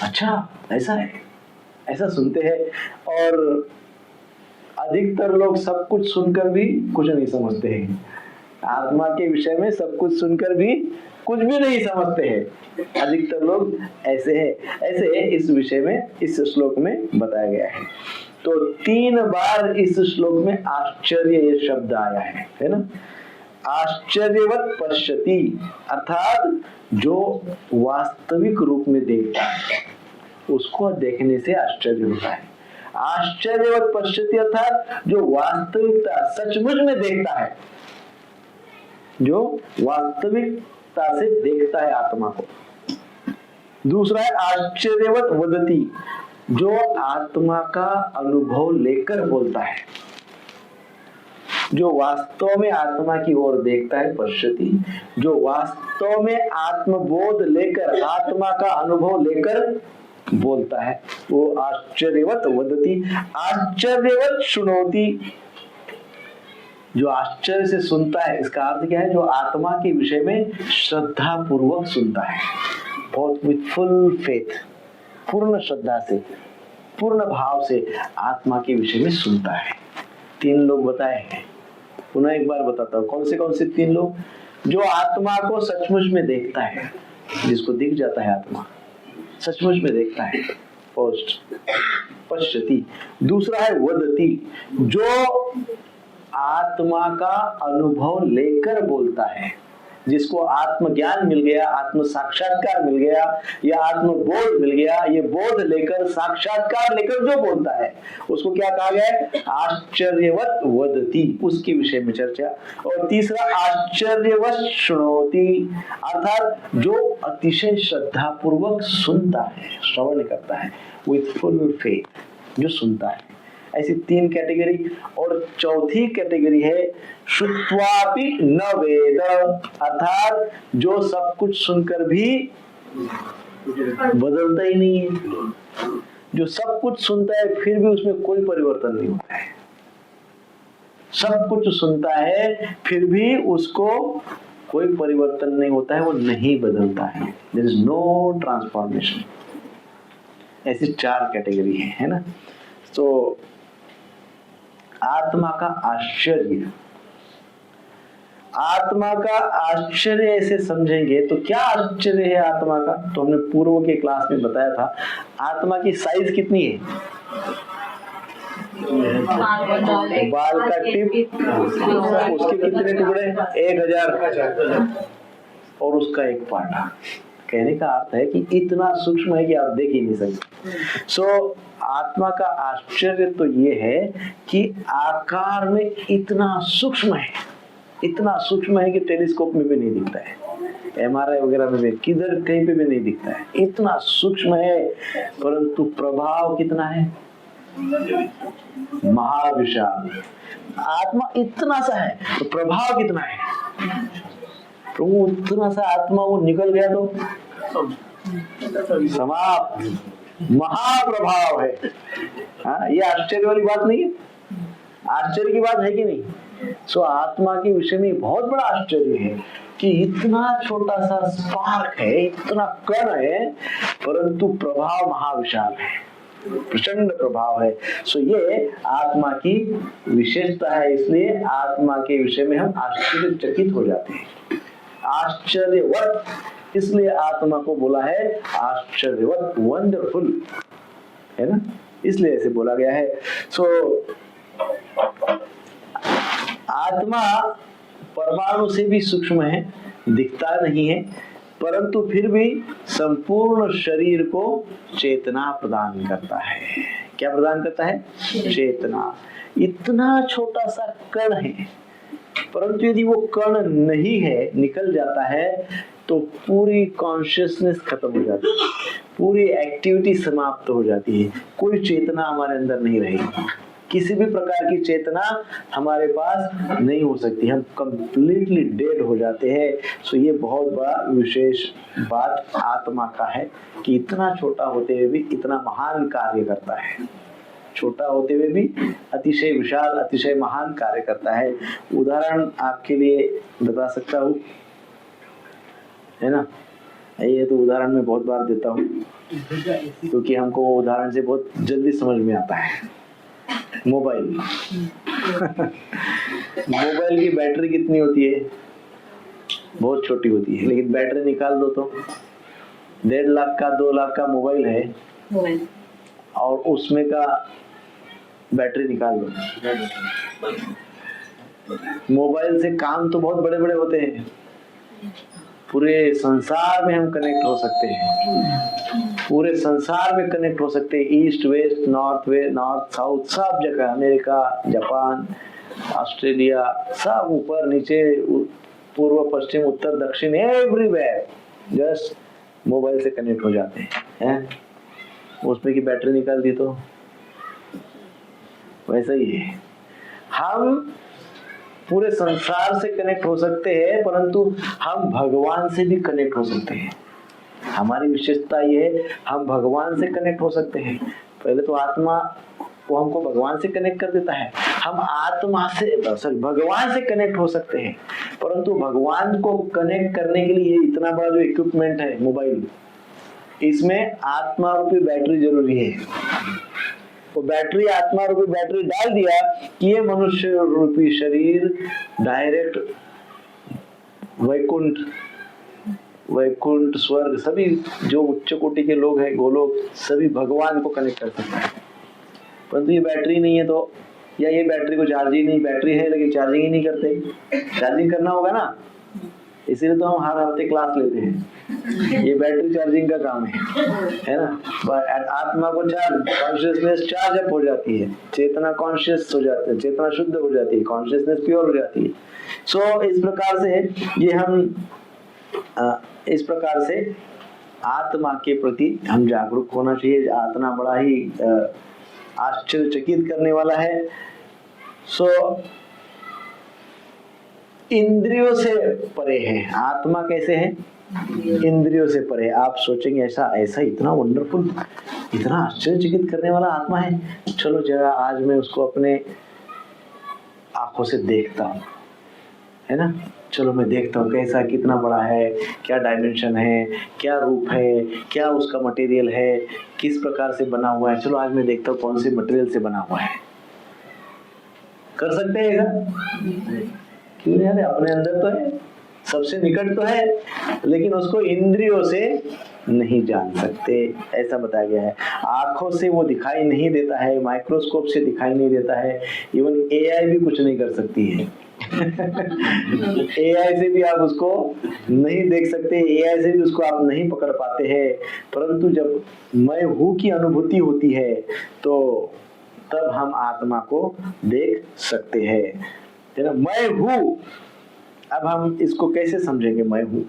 अच्छा ऐसा है, ऐसा सुनते हैं। और अधिकतर लोग सब कुछ सुनकर भी कुछ नहीं समझते हैं। आत्मा के विषय में सब कुछ सुनकर भी कुछ भी नहीं समझते हैं। अधिकतर लोग ऐसे हैं। ऐसे इस विषय में इस श्लोक में बताया गया है। तो 3 बार इस श्लोक में आश्चर्य ये शब्द आया है ना? आश्चर्यवत पश्यति, अर्थात जो वास्तविक रूप में देखता है उसको देखने से आश्चर्य होता है। आश्चर्यवत पश्यति अर्थात जो वास्तविकता सचमुच में देखता है, जो वास्तविकता से देखता है आत्मा को। दूसरा है आश्चर्यवत वदति, जो आत्मा का अनुभव लेकर बोलता है, जो वास्तव में आत्मा की ओर देखता है। पश्यति, जो वास्तव में आत्मबोध लेकर, आत्मा का अनुभव लेकर बोलता है, वो आश्चर्यवत वदति। आश्चर्यवत शुनोति, जो आश्चर्य से सुनता है। इसका अर्थ क्या है? जो आत्मा के विषय में श्रद्धा पूर्वक सुनता है, बहुत विथ फुल फेथ, पूर्ण श्रद्धा से, पूर्ण भाव से आत्मा के विषय में सुनता है। 3 लोग बताए हैं, पुनः एक बार बताता हूँ। कौन से 3 लोग? जो आत्मा को सचमुच में देखता है, जिसको दिख जाता है आत्मा, सचमुच में देखता है। फर्स्ट पश्यति। दूसरा है वदति, जो आत्मा का अनुभव लेकर बोलता है, जिसको आत्मज्ञान मिल गया, आत्म साक्षात्कार मिल गया, या आत्मबोध मिल गया। ये बोध लेकर, साक्षात्कार लेकर जो बोलता है उसको क्या कहा गया है? आश्चर्यवत वदति, उसके विषय में चर्चा। और तीसरा आश्चर्यवत शुनोति, अर्थात जो अतिशय श्रद्धा पूर्वक सुनता है, श्रवण करता है, विथ फुल फेथ, जो सुनता है। ऐसी 3 कैटेगरी। और चौथी कैटेगरी है श्रुत्वापि न वेद, अर्थात जो सब कुछ सुनकर भी बदलता ही नहीं है, जो सब कुछ सुनता है फिर भी उसमें कोई परिवर्तन नहीं होता है। सब कुछ सुनता है फिर भी उसको कोई परिवर्तन नहीं होता है, वो नहीं बदलता है। There is no transformation. ऐसी 4 कैटेगरी है ना? तो आत्मा का आश्चर्य, आत्मा का आश्चर्य ऐसे समझेंगे तो क्या आश्चर्य है आत्मा का? तो हमने पूर्व के क्लास में बताया था, आत्मा की साइज कितनी है? बाल का टिप, उसके कितने टुकड़े? 1000, और उसका एक पार्ट। कहने का अर्थ है कि इतना सूक्ष्म है कि आप देख ही नहीं सकते। आत्मा का आश्चर्य तो ये है कि आकार में इतना सूक्ष्म है, इतना सूक्ष्म है कि टेलीस्कोप में भी नहीं दिखता है, MRI वगैरह में भी किधर कहीं पे भी नहीं दिखता है, इतना सूक्ष्म है। परंतु प्रभाव कितना है? महाविशाल। आत्मा इतना सा है तो प्रभाव कितना है? तो वो उतना सा आत्मा वो निकल गया तो समाप्त, महाप्रभाव है। हाँ, ये आश्चर्य वाली बात नहीं है? आश्चर्य की बात है कि नहीं? आत्मा के विषय में बहुत बड़ा आश्चर्य है कि इतना छोटा सा स्पार्क है, इतना कण है, परंतु प्रभाव महाविशाल है। प्रचंड प्रभाव है। सो ये आत्मा की विशेषता है, इसलिए आत्मा के विषय में हम आश्चर्यचकित हो जाते हैं। आश्चर्यवत, इसलिए आत्मा को बोला है आश्चर्यवत, वंडरफुल, है ना, इसलिए ऐसे बोला गया है। सो आत्मा परमाणु से भी सूक्ष्म है, दिखता नहीं है, परंतु फिर भी संपूर्ण शरीर को चेतना प्रदान करता है। क्या प्रदान करता है? चेतना। इतना छोटा सा कण है, परंतु यदि वो कण नहीं है, निकल जाता है, तो पूरी कॉन्शियसनेस खत्म हो जाती है, पूरी एक्टिविटी समाप्त हो जाती है, कोई चेतना हमारे अंदर नहीं रहेगी, किसी भी प्रकार की चेतना हमारे पास नहीं हो सकती, हम कंप्लीटली डेड हो जाते हैं। सो ये बहुत बड़ा विशेष बात आत्मा का है कि इतना छोटा होते हुए भी इतना महान कार्य करता है, छोटा होते हुए भी अतिशय विशाल, अतिशय महान कार्य करता है। उदाहरण आपके लिए बता सकता हूँ, है ना, ये तो उदाहरण मैं बहुत बार देता हूँ क्योंकि हमको उदाहरण से बहुत जल्दी समझ में आता है। मोबाइल मोबाइल की बैटरी कितनी होती है? बहुत छोटी होती है, लेकिन बैटरी निकाल दो तो 1.5 लाख का 2 लाख का मोबाइल है और उसमें का बैटरी निकाल दो। मोबाइल से काम तो बहुत बड़े बड़े होते हैं, पूरे संसार में हम कनेक्ट हो सकते हैं, पूरे संसार में कनेक्ट हो सकते हैं, ईस्ट वेस्ट, नॉर्थ साउथ, सब जगह, अमेरिका, जापान, ऑस्ट्रेलिया, सब ऊपर नीचे, पूर्व पश्चिम उत्तर दक्षिण, एवरीवेयर जस्ट मोबाइल से कनेक्ट हो जाते हैं। उसमें की बैटरी निकाल दी तो वैसा ही है, हम पूरे संसार से कनेक्ट हो सकते हैं, परंतु हम भगवान से भी कनेक्ट हो सकते हैं। हमारी विशेषता ये है, हम भगवान से कनेक्ट हो सकते हैं। पहले तो आत्मा वो हमको भगवान से कनेक्ट कर देता है, हम आत्मा से भगवान से कनेक्ट हो सकते हैं, परंतु भगवान को कनेक्ट करने के लिए इतना बड़ा जो इक्विपमेंट है मोबाइल, इसमें आत्मा रूपी बैटरी जरूरी है। वो बैटरी, आत्मा रूपी बैटरी डाल दिया कि ये मनुष्य रूपी शरीर डायरेक्ट वैकुंठ, स्वर्ग, सभी जो उच्च कोटि के लोग हैं, गोलोक, सभी भगवान को कनेक्ट कर सकते हैं। परंतु ये बैटरी नहीं है तो, या ये बैटरी को चार्ज ही नहीं, बैटरी है लेकिन चार्जिंग ही नहीं करते, चार्जिंग करना होगा ना, इसीलिए तो हम हर हफ्ते क्लास लेते हैं, ये बैटरी चार्जिंग का काम है ना। आत्मा को चार्ज, कॉन्शियसनेस चार्ज अप हो जाती है, चेतना कॉन्शियस हो जाती है, चेतना शुद्ध हो जाती है, कॉन्शियसनेस प्योर हो जाती है। सो इस प्रकार से ये हम इस प्रकार से आत्मा के प्रति हम जागरूक होना चाहिए। आत्मा बड़ा ही आश्चर्यचकित करने वाला है। सो इंद्रियों से परे है आत्मा। कैसे है? इंद्रियों से परे। आप सोचेंगे ऐसा इतना वंडरफुल, इतना आश्चर्यचकित करने वाला आत्मा है, चलो जरा आज मैं उसको अपने आंखों से देखता हूँ, है ना, चलो मैं देखता हूँ कैसा, कितना बड़ा है, क्या डायमेंशन है, क्या रूप है, क्या उसका मटेरियल है, किस प्रकार से बना हुआ है, चलो आज मैं देखता हूँ कौन से मटेरियल से बना हुआ है। कर सकते हैं क्या? क्यों यार, अपने अंदर तो है, सबसे निकट तो है, लेकिन उसको इंद्रियों से नहीं जान सकते, ऐसा बताया गया है। आंखों से वो दिखाई नहीं देता है, माइक्रोस्कोप से दिखाई नहीं देता है, इवन एआई भी कुछ नहीं कर सकती है। एआई से भी आप उसको नहीं देख सकते, एआई से भी उसको आप नहीं पकड़ पाते हैं, परंतु जब मैं हूँ की अनुभूति होती है तो तब हम आत्मा को देख सकते हैं। तेरा मैं हूँ, अब हम इसको कैसे समझेंगे? मैं हूँ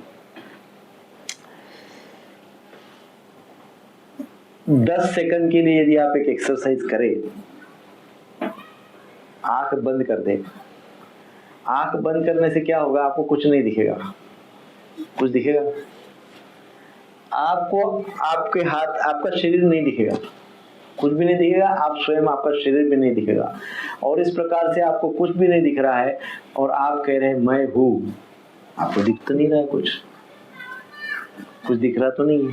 10 सेकंड के लिए यदि आप एक एक्सरसाइज करें, आंख बंद कर दे। आंख बंद करने से क्या होगा? आपको कुछ नहीं दिखेगा। कुछ दिखेगा आपको? आपके हाथ, आपका शरीर नहीं दिखेगा, कुछ भी नहीं दिखेगा, आप स्वयं, आपका शरीर भी नहीं दिखेगा। और इस प्रकार से आपको कुछ भी नहीं दिख रहा है और आप कह रहे हैं मैं हूँ, आपको दिख तो नहीं रहा है, कुछ दिख रहा तो नहीं है।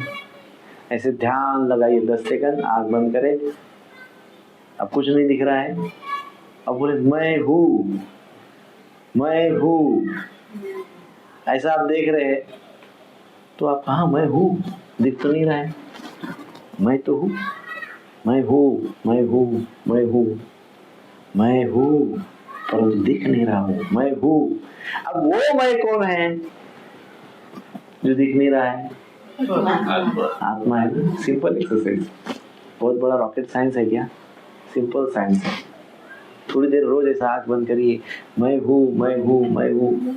ऐसे ध्यान लगाइए 10 सेकंड, आंख बंद करें। अब कुछ नहीं दिख रहा है, अब बोले मैं हूँ, मैं हूँ, ऐसा आप देख रहे हैं तो आप कहा मैं हूँ, दिख तो नहीं रहा है, मैं तो हूँ, मैं हूँ, मैं हूँ, मैं हूँ, मैं हूँ, परंतु दिख नहीं रहा हूँ, मैं हूँ। अब वो मैं कौन है जो दिख नहीं रहा है? आत्मा है ना। सिंपल एक्सरसाइज, बहुत बड़ा रॉकेट साइंस है क्या? सिंपल साइंस है। थोड़ी देर रोज ऐसा आंख बंद करिए, मैं हूँ, मैं हूँ, मैं हूँ।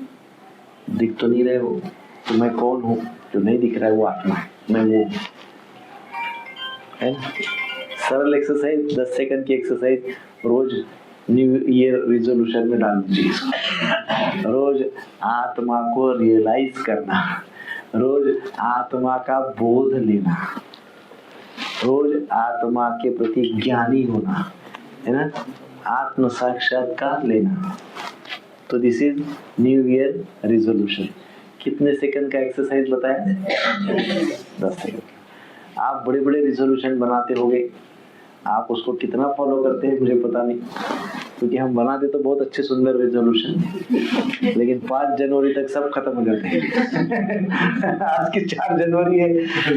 दिख तो नहीं रहे हो तो मैं कौन हूँ? जो नहीं दिख रहा है वो आत्मा है, मैं वो है ना। सरल एक्सरसाइज, 10 सेकंड की एक्सरसाइज रोज न्यू ईयर रिजोल्यूशन में डाल दीजिए। रोज आत्मा को रियलाइज करना, रोज आत्मा का बोध लेना, रोज आत्मा के प्रति ज्ञानी होना, है ना, आत्म साक्षात्कार लेना। तो this is new year resolution. कितने सेकंड का एक्सरसाइज बताया? 10 सेकंड। आप बड़े बड़े रिजोल्यूशन बनाते होंगे, आप उसको कितना फॉलो करते हैं मुझे पता नहीं, क्योंकि हम बनाते तो बहुत अच्छे सुंदर रिजोल्यूशन, लेकिन 5 जनवरी तक सब खत्म हो जाते हैं। आज की 4 जनवरी है,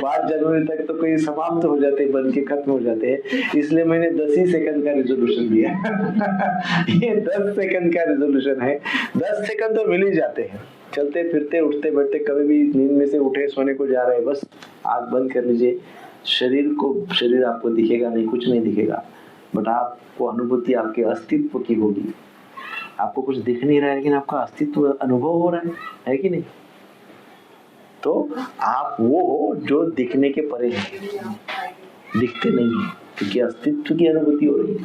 5 जनवरी तक तो कोई समाप्त हो जाते हैं, बन के खत्म हो जाते हैं। इसलिए मैंने 10 ही सेकंड का रिजोल्यूशन दिया। ये 10 सेकंड का रिजोल्यूशन है। 10 सेकंड तो मिल ही जाते हैं, चलते फिरते उठते बैठते, कभी भी नींद में से उठे सोने को जा रहे हैं, बस आंख बंद कर लीजिए। शरीर आपको दिखेगा नहीं, कुछ नहीं दिखेगा, बट आपको अनुभूति आपके अस्तित्व की होगी। आपको कुछ दिख नहीं रहा है लेकिन आपका अस्तित्व अनुभव हो रहा है कि नहीं? तो आप वो हो जो दिखने के परे है, दिखते नहीं है, क्योंकि अस्तित्व की अनुभूति हो रही है।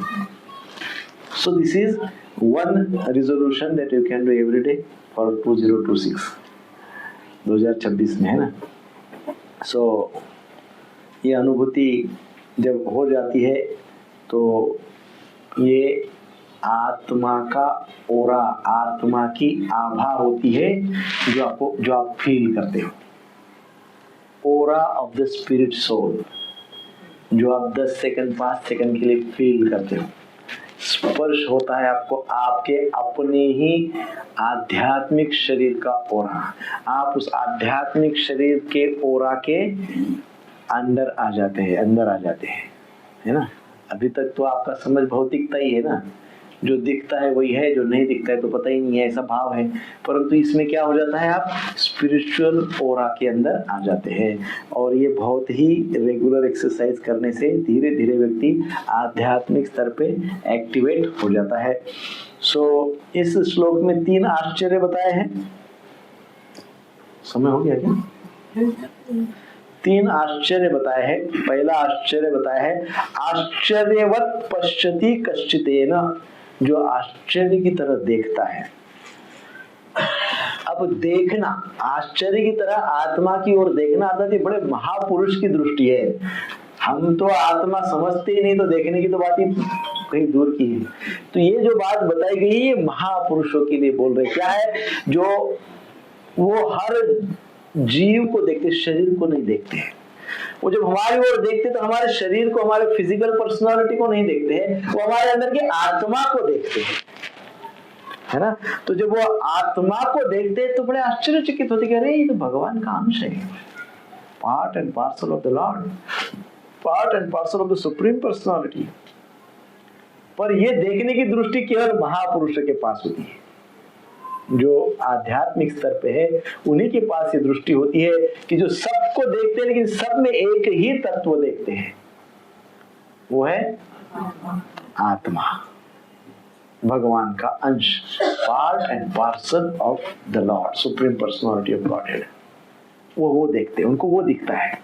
So this is one resolution that you can do every day for 2026 2026 में, है ना। सो ये अनुभूति जब हो जाती है तो ये आत्मा का ओरा, आत्मा की आभा होती है जो आप फील करते हो। ओरा ऑफ द स्पिरिट सोल, जो आप 10 सेकंड 5 सेकंड के लिए फील करते हो। स्पर्श होता है आपको आपके अपने ही आध्यात्मिक शरीर का ओरा। आप उस आध्यात्मिक शरीर के ओरा के अंदर आ जाते हैं, है ना। अभी तक तो आपका समझ भौतिकता ही है ना, जो दिखता है वही है, जो नहीं दिखता है तो पता ही नहीं है, ऐसा भाव है। परंतु इसमें क्या हो जाता है, आप स्पिरिचुअल ओरा के अंदर आ जाते हैं। और ये बहुत ही रेगुलर एक्सरसाइज करने से धीरे धीरे व्यक्ति आध्यात्मिक स्तर पे एक्टिवेट हो जाता है। सो इस श्लोक में 3 आश्चर्य बताए हैं। समय हो गया क्या? 3 आश्चर्य बताए हैं। पहला आश्चर्य बताया है आश्चर्यवत पश्यति कश्चितेन, जो आश्चर्य की तरह देखता है। अब देखना, आश्चर्य की तरह आत्मा की ओर देखना अर्थात ये बड़े महापुरुष की दृष्टि है। हम तो आत्मा समझते ही नहीं, तो देखने की तो बात ही कहीं दूर की है। तो ये जो बात बताई गई है ये महापुरुषों के लिए बोल रहे। क्या है? जो वो हर जीव को देखते, शरीर को नहीं देखते हैं। वो जब हमारी ओर देखते तो हमारे शरीर को, हमारे फिजिकल पर्सनालिटी को नहीं देखते हैं, वो हमारे अंदर की आत्मा को देखते हैं, है ना। तो जब वो आत्मा को देखते हैं तो बड़े आश्चर्यचकित होते हैं, अरे ये तो भगवान का अंश है, part and parcel of the Lord, part and parcel of the supreme personality. पर ये देखने की दृष्टि केवल महापुरुष के पास होती है, जो आध्यात्मिक स्तर पे है उन्हीं के पास ये दृष्टि होती है कि जो सबको देखते हैं लेकिन सब में एक ही तत्व देखते हैं, वो है आत्मा, भगवान का अंश, part and parcel of the Lord, supreme personality of godhead. वो देखते हैं, उनको वो दिखता है।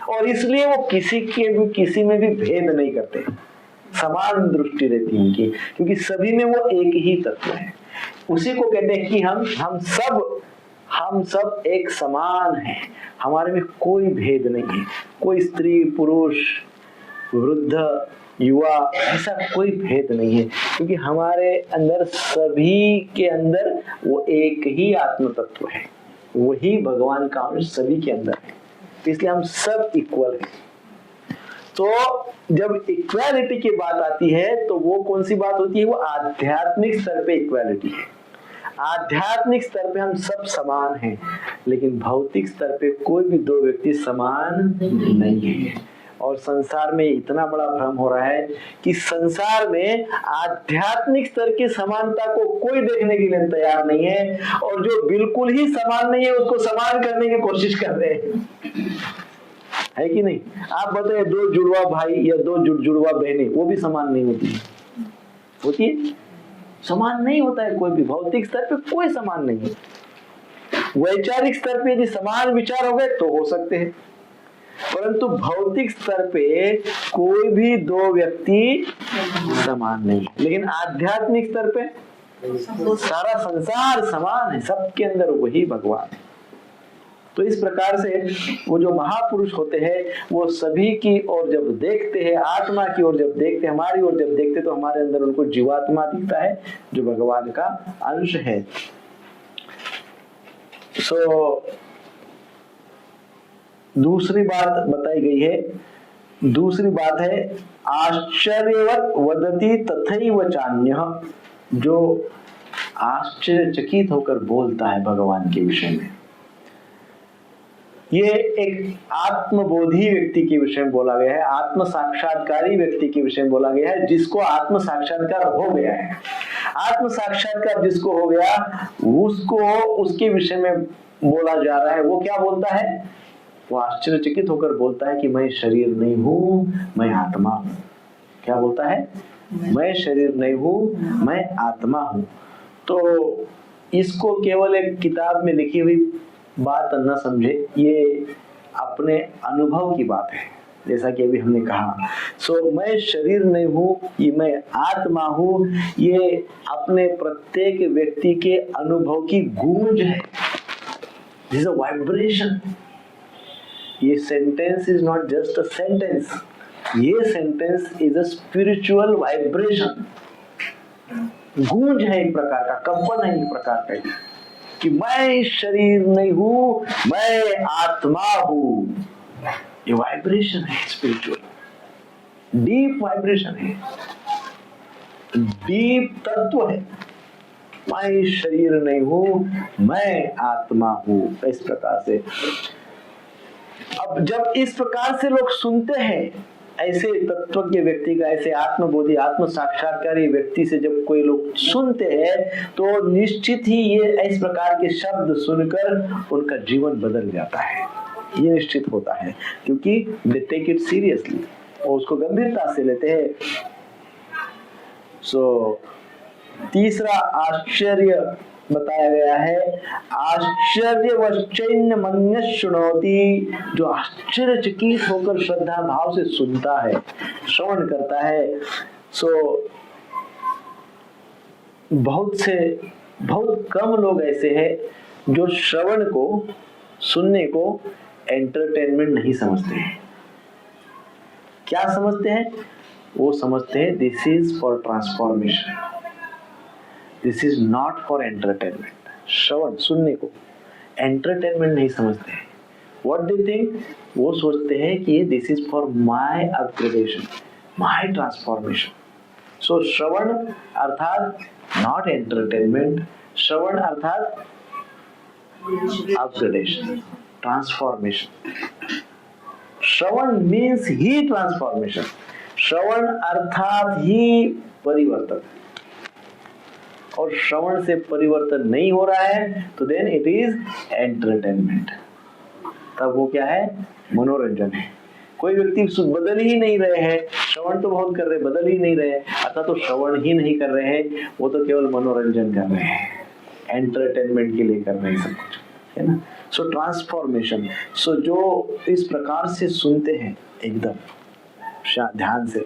और इसलिए वो किसी में भी भेद नहीं करते, समान दृष्टि रहती है उनकी, क्योंकि सभी में वो एक ही तत्व है। उसी को कहते हैं कि हम सब एक समान हैं, हमारे में कोई भेद नहीं है, कोई स्त्री पुरुष वृद्ध युवा ऐसा कोई भेद नहीं है, क्योंकि हमारे अंदर सभी के अंदर वो एक ही आत्म तत्व है, वही भगवान का अंश सभी के अंदर है। इसलिए हम सब इक्वल हैं। तो जब इक्वालिटी की बात आती है तो वो कौन सी बात होती है? वो आध्यात्मिक स्तर पे इक्वालिटी है। आध्यात्मिक स्तर पे हम सब समान हैं, लेकिन भौतिक स्तर पे कोई भी दो व्यक्ति समान नहीं है। और संसार में इतना बड़ा भ्रम हो रहा है कि संसार में आध्यात्मिक स्तर की समानता को कोई देखने के लिए तैयार नहीं है, और जो बिल्कुल ही समान नहीं है उसको समान करने की कोशिश कर रहे हैं, है कि नहीं? आप बताइए, दो जुड़वा भाई या दो जुड़वा बहनें, वो भी समान नहीं होती है? समान नहीं होता है कोई भी। भौतिक स्तर पे कोई समान नहीं है। वैचारिक स्तर पे यदि समान विचार हो गए तो हो सकते हैं, परंतु भौतिक स्तर पे कोई भी दो व्यक्ति समान नहीं है। लेकिन आध्यात्मिक स्तर पे सारा संसार समान है, सबके अंदर वही भगवान है। तो इस प्रकार से वो जो महापुरुष होते हैं वो सभी की ओर जब देखते हैं, आत्मा की ओर जब देखते हैं, हमारी ओर जब देखते हैं, तो हमारे अंदर उनको जीवात्मा दिखता है जो भगवान का अंश है। दूसरी बात बताई गई है, दूसरी बात है आश्चर्यवत वदति तथैव चान्यः, जो आश्चर्यचकित होकर बोलता है भगवान के विषय में। ये एक आत्मबोधी व्यक्ति के विषय में बोला गया है, आत्म साक्षात्कारी व्यक्ति के विषय में बोला गया है, जिसको आत्म साक्षात्कार हो गया है। आत्म साक्षात्कार जिसको हो गया उसको उसके विषय में बोला जा रहा है। वो क्या बोलता है? वो आश्चर्यचकित होकर बोलता है कि मैं शरीर नहीं हूं, मैं आत्मा हूं। क्या बोलता है? मैं शरीर नहीं हूं, मैं आत्मा हूं। तो इसको केवल एक किताब में लिखी हुई बात न समझे, ये अपने अनुभव की बात है। जैसा कि अभी हमने कहा, मैं शरीर नहीं हूं, ये मैं आत्मा हूं, ये अपने प्रत्येक व्यक्ति के अनुभव की गूंज है। This is a vibration. ये sentence is not just a sentence, ये sentence is a spiritual vibration. गूंज है एक प्रकार का, कंपन है एक प्रकार का, कि मैं शरीर नहीं हूं, मैं आत्मा हूं। ये वाइब्रेशन है, स्पिरिचुअल डीप वाइब्रेशन है, डीप तत्व है। मैं शरीर नहीं हूं, मैं आत्मा हूं। इस प्रकार से अब जब इस प्रकार से लोग सुनते हैं, ऐसे तत्वज्ञ व्यक्ति का, ऐसे आत्मबोधि आत्म साक्षात्कारी व्यक्ति से जब कोई लोग सुनते हैं, तो निश्चित ही ये इस प्रकार के शब्द सुनकर उनका जीवन बदल जाता है। ये निश्चित होता है, क्योंकि दे टेक इट सीरियसली, और उसको गंभीरता से लेते हैं। तीसरा आश्चर्य बताया गया है, आश्चर्यवश्चैन्य मन्यः शृणोति, जो आश्चर्यचकित होकर श्रद्धा भाव से सुनता है, श्रवण करता है। बहुत कम लोग ऐसे हैं जो श्रवण को, सुनने को एंटरटेनमेंट नहीं समझते हैं। क्या समझते हैं? वो समझते हैं this is for transformation, this is not for entertainment. श्रवण, सुनने को एंटरटेनमेंट नहीं समझते हैं। What do you think? वो सोचते हैं कि this is for my upgradation, my transformation. श्रवण अर्थात नॉट एंटरटेनमेंट, श्रवण अर्थात अपग्रेडेशन, ट्रांसफॉर्मेशन। श्रवण मीन्स ही ट्रांसफॉर्मेशन, श्रवण अर्थात ही परिवर्तन। और श्रवण से परिवर्तन नहीं हो रहा है तो देन इट इज एंटरटेनमेंट। तब वो क्या है? मनोरंजन है। कोई व्यक्ति बदल ही नहीं रहे हैं, श्रवण तो बहुत कर रहे, बदल ही नहीं रहे, अर्थात तो श्रवण ही नहीं कर रहे हैं, वो तो केवल मनोरंजन कर रहे हैं, एंटरटेनमेंट के लिए कर रहे हैं सब कुछ, है ना। ट्रांसफॉर्मेशन। जो इस प्रकार से सुनते हैं एकदम ध्यान से,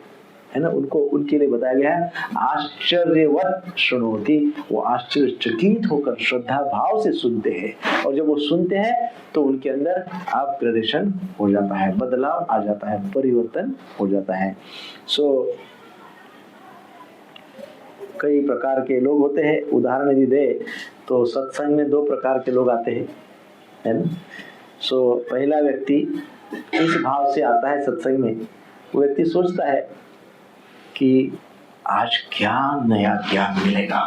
है ना, उनको, उनके लिए बताया गया है आश्चर्यवत शृणोति, वो आश्चर्यचकित होकर श्रद्धा भाव से सुनते हैं। और जब वो सुनते हैं तो उनके अंदर अपग्रेडेशन हो जाता है, बदलाव आ जाता है, परिवर्तन हो जाता है। कई प्रकार के लोग होते हैं। उदाहरण यदि दे तो सत्संग में 2 प्रकार के लोग आते हैं, है ना। सो पहला व्यक्ति इस भाव से आता है सत्संग में, वो व्यक्ति सोचता है कि आज क्या नया ज्ञान मिलेगा,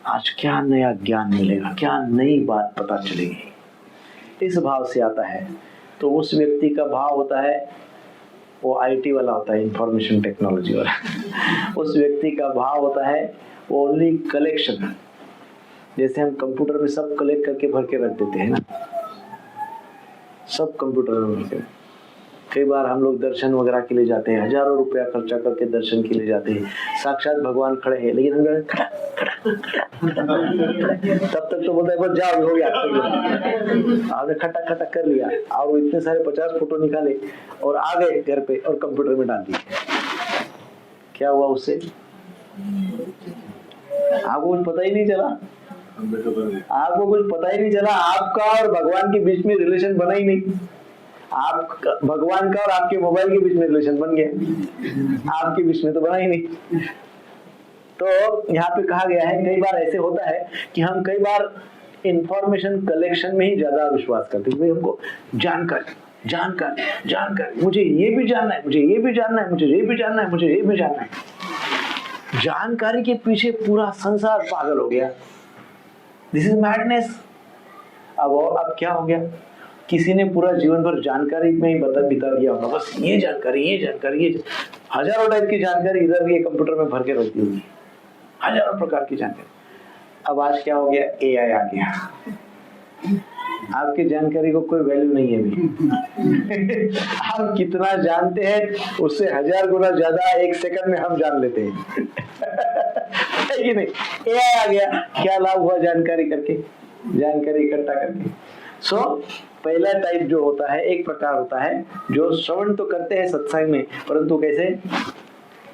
आज क्या नया ज्ञान मिलेगा, क्या नई बात पता चलेगी, इस भाव से आता है। तो उस व्यक्ति का भाव होता है, वो आईटी वाला होता है, इंफॉर्मेशन टेक्नोलॉजी वाला उस व्यक्ति का भाव होता है ओनली कलेक्शन। जैसे हम कंप्यूटर में सब कलेक्ट करके भर के रख देते हैं ना, सब कंप्यूटर में भर के। कई बार हम लोग दर्शन वगैरह के लिए जाते हैं, हजारों रुपया खर्चा करके दर्शन के लिए जाते हैं, साक्षात भगवान खड़े हैं, लेकिन हम खड़ा तब तक तो बोलता है बस जाओ, हो गया, आपने खटा खटा कर लिया, और वो इतने सारे 50 फोटो निकाले और आ गए घर पे और कंप्यूटर में डाल दिए। क्या हुआ उससे? आपको कुछ पता ही नहीं चला, आपको कुछ पता ही नहीं चला, आपका और भगवान के बीच में रिलेशन बना ही नहीं। आप भगवान का और आपके मोबाइल के बीच में रिलेशन बन गया, आपके बीच में तो बना ही नहीं। तो यहाँ पे कहा गया है, कई बार ऐसे होता है कि हम कई बार इंफॉर्मेशन कलेक्शन में ही ज्यादा विश्वास करते हैं। हमको जानकारी जानकारी जानकारी, मुझे ये भी जानना है, मुझे ये भी जानना है, मुझे ये भी जानना है, मुझे ये भी जानना है। जानकारी के पीछे पूरा संसार पागल हो गया। This is madness. अब क्या हो गया? किसी ने पूरा जीवन भर जानकारी में ही बिता दिया होगा, बस ये जानकारी, ये जानकारी, ये हजारों टाइप की जानकारी इधर भी कंप्यूटर में भर के रख दी होगी, हजारों प्रकार की जानकारी। अब आज क्या हो गया? एआई आ गया, आपकी जानकारी को कोई वैल्यू नहीं है अभी हम कितना जानते हैं उससे 1000 गुना ज्यादा एक सेकंड में हम जान लेते हैं है कि नहीं? एआई आ गया, क्या लाभ हुआ जानकारी करके, जानकारी इकट्ठा करके। सो पहला टाइप जो होता है, एक प्रकार होता है जो श्रवण तो करते हैं सत्संग में, परंतु कैसे?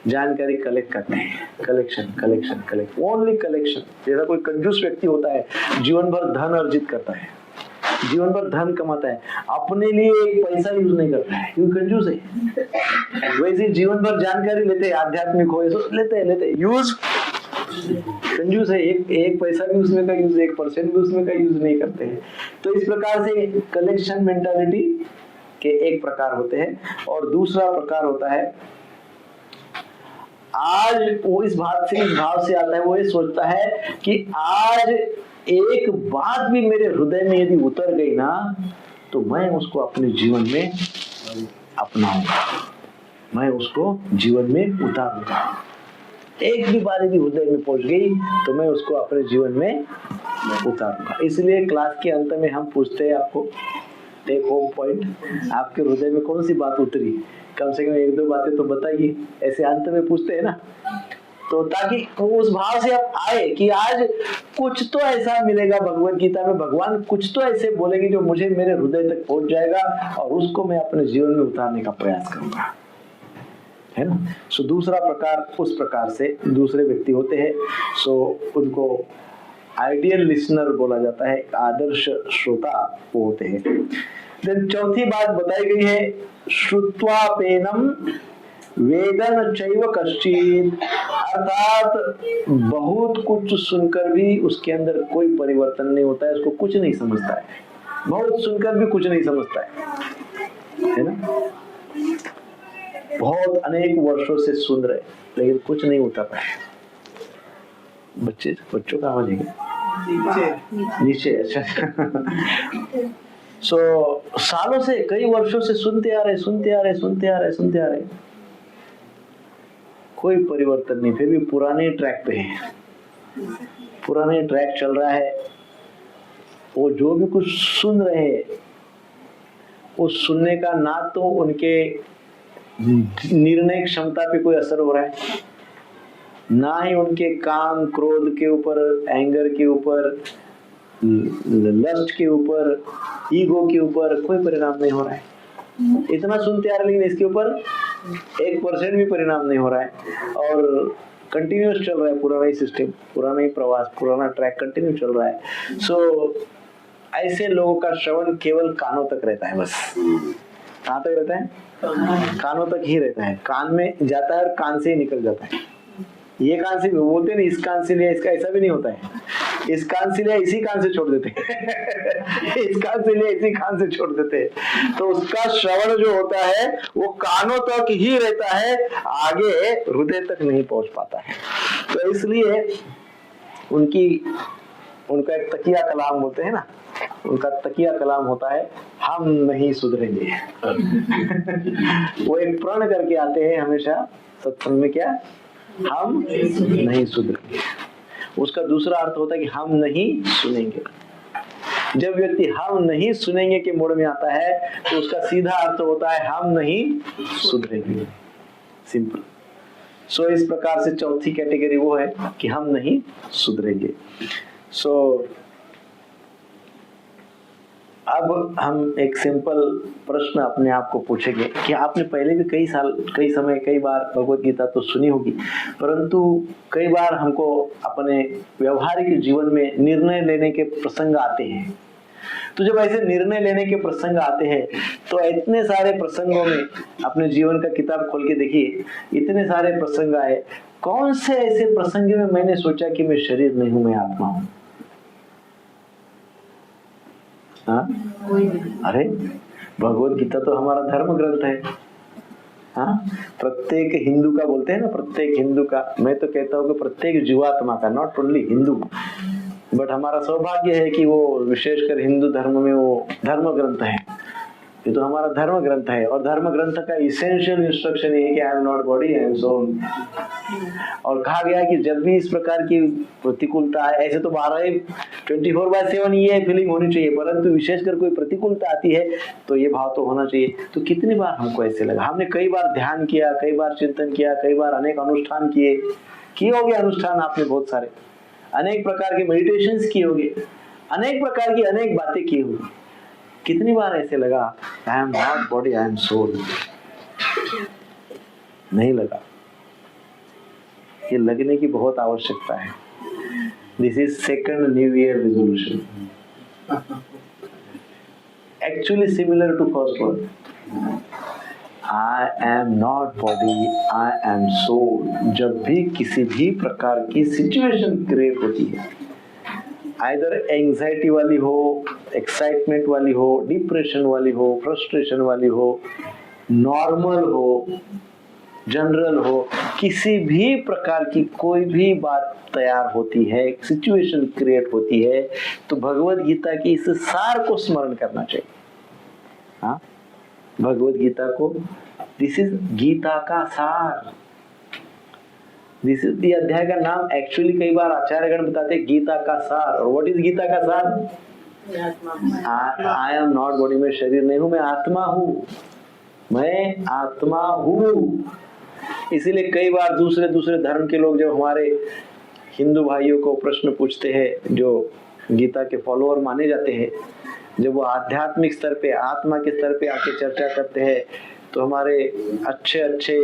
जानकारी कलेक्ट करते हैं, कलेक्शन, ओनली कलेक्शन। जैसा कोई कंजूस व्यक्ति होता है, जीवन भर धन अर्जित करता है, जीवन भर धन कमाता है, अपने लिए एक पैसा यूज नहीं करता है, क्योंकि कंजूस है। वैसे जीवन भर जानकारी लेते हैं, आध्यात्मिक हो लेते यूज, कंजूस है, एक पैसा भी उसमें का यूज, 1% भी उसमें का यूज नहीं करते हैं। तो इस प्रकार से कलेक्शन मेंटालिटी के एक प्रकार होते हैं। और दूसरा प्रकार होता है, आज वो इस भाव से आता है, वो ये सोचता है कि आज एक बात भी मेरे हृदय में यदि उतर गई ना, तो मैं उसको अपने जीवन में अपनाऊंगा, मैं उसको जीवन में उतारूंगा। एक भी बात यदि हृदय में पहुंच गई तो मैं उसको अपने जीवन में उतारूंगा। इसलिए क्लास के अंत में हम पूछते हैं आपको, टेक होम पॉइंट, आपके हृदय में कौन सी बात उतरी, कम से कम 1-2 बातें तो बताइए। ऐसे अंत में पूछते हैं ना, तो ताकि उस भाव से आप आए कि आज कुछ तो ऐसा मिलेगा भगवत गीता में, भगवान कुछ तो ऐसे बोलेंगे जो मुझे मेरे हृदय तक पहुंच जाएगा और उसको मैं अपने जीवन में उतारने का प्रयास करूंगा, है ना। सो दूसरा प्रकार, उस प्रकार से दूसरे व्यक्ति होते हैं, सो उनको आइडियल लिसनर बोला जाता है, आदर्श श्रोता वो होते हैं। देन चौथी बात बताई गई है, श्रुत्वापेनम वेदन चैव कश्चित, अर्थात बहुत कुछ सुनकर भी उसके अंदर कोई परिवर्तन नहीं होता है, उसको कुछ नहीं समझता है, बहुत सुनकर भी कुछ नहीं समझता है ना। बहुत अनेक वर्षों से सुन रहे लेकिन कुछ नहीं होता पाए। बच्चों का आवाज है नीचे, अच्छा सो सालों से, कई वर्षों से सुनते आ रहे, कोई परिवर्तन नहीं, फिर भी पुराने ट्रैक पे है, पुराने ट्रैक चल रहा है। वो जो भी कुछ सुन रहे हैं, उस सुनने का ना तो उनके निर्णय क्षमता पे कोई असर हो रहा है, ना ही उनके काम क्रोध के ऊपर, एंगर के ऊपर, लस्ट के ऊपर, ईगो के ऊपर कोई परिणाम नहीं हो रहा है। इतना सुनते आ रहे लेकिन इसके ऊपर 1% भी परिणाम नहीं हो रहा है और कंटिन्यूस चल रहा है पुराना ही सिस्टम, पुराना ही प्रवास, पुराना ट्रैक कंटिन्यू चल रहा है। सो ऐसे लोगों का श्रवण केवल कानों तक रहता है, बस कहाँ तक रहता है? कानों तक ही रहता है, कान में जाता है और कान से ही निकल जाता है। ये कान से बोलते नहीं, इस कान से लिया, इसका ऐसा भी नहीं होता है। इस कान से लिया इसी कान से छोड़ देते हैं इस कान से लिया इसी कान से छोड़ देते हैं। तो उसका श्रवण जो होता है वो कानों तक ही रहता है, आगे हृदय तक नहीं पहुंच पाता है। तो इसलिए उनका एक तकिया कलाम बोलते हैं ना, उनका तकिया कलाम होता है हम नहीं सुधरेंगे वो एक प्रण करके आते हैं हमेशा सत्संग में, क्या हम नहीं सुधरेंगे। उसका दूसरा अर्थ होता है कि हम नहीं सुनेंगे। जब व्यक्ति हम नहीं सुनेंगे के मोड में आता है तो उसका सीधा अर्थ होता है हम नहीं सुधरेंगे, सिंपल। सो इस प्रकार से चौथी कैटेगरी वो है कि हम नहीं सुधरेंगे। सो अब हम एक सिंपल प्रश्न अपने आप को पूछेंगे कि आपने पहले भी कई समय कई बार भगवत गीता तो सुनी होगी, परंतु कई बार हमको अपने व्यवहारिक जीवन में निर्णय लेने के प्रसंग आते हैं। तो जब ऐसे निर्णय लेने के प्रसंग आते हैं तो इतने सारे प्रसंगों में अपने जीवन का किताब खोल के देखिए, इतने सारे प्रसंग आए, कौन से ऐसे प्रसंग में मैंने सोचा कि मैं शरीर नहीं हूं, मैं आत्मा हूं? अरे भगवत गीता तो हमारा धर्म ग्रंथ है। हाँ, प्रत्येक हिंदू का बोलते हैं ना, प्रत्येक हिंदू का, मैं तो कहता हूँ कि प्रत्येक जीवात्मा का, नॉट ओनली हिंदू। बट हमारा सौभाग्य है कि वो विशेषकर हिंदू धर्म में वो धर्म ग्रंथ है, ये तो हमारा धर्म ग्रंथ है। और धर्म ग्रंथ का इसेंशियल इंस्ट्रक्शन ये है कि I am not body, I am soul. और कहा गया है कि जब भी इस प्रकार की प्रतिकूलता है, ऐसे तो 24/7 ये फीलिंग होनी चाहिए, परंतु विशेषकर कोई प्रतिकूलता आती है तो ये भाव तो होना चाहिए। तो कितनी बार हमको ऐसे लगा, हमने कई बार ध्यान किया, कई बार चिंतन किया, कई बार अनेक अनुष्ठान किए होंगे, अनुष्ठान आपने बहुत सारे अनेक प्रकार के मेडिटेशंस किए होंगे, अनेक प्रकार की अनेक बातें की होंगी। कितनी बार ऐसे लगा I am not body, I am soul? नहीं लगा। ये लगने की बहुत आवश्यकता है। This is second new year resolution, actually similar to first one. I am not body, I am soul. जब भी किसी भी प्रकार की सिचुएशन क्रिएट होती है, आइदर एंजाइटी वाली हो, एक्साइटमेंट वाली हो, डिप्रेशन वाली हो, फ्रस्ट्रेशन वाली हो, नॉर्मल हो, जनरल हो, किसी भी प्रकार की कोई भी बात तैयार होती है, सिचुएशन क्रिएट होती है, तो भगवत गीता की इस सार को स्मरण करना चाहिए। हाँ, भगवत गीता को, दिस इज गीता का सार, दिस इज अध्याय का नाम। एक्चुअली कई बार आचार्यगण बताते हैं गीता का सार। और व्हाट इज गीता का सार? आई एम नॉट बॉडी, मैं शरीर नहीं हूं, मैं आत्मा हूं, मैं आत्मा हूं। इसीलिए कई बार दूसरे धर्म के लोग जब हमारे हिंदू भाइयों को प्रश्न पूछते हैं, जो गीता के फॉलोअर माने जाते हैं, जब वो आध्यात्मिक स्तर पे, आत्मा के स्तर पे आके चर्चा करते हैं, तो हमारे अच्छे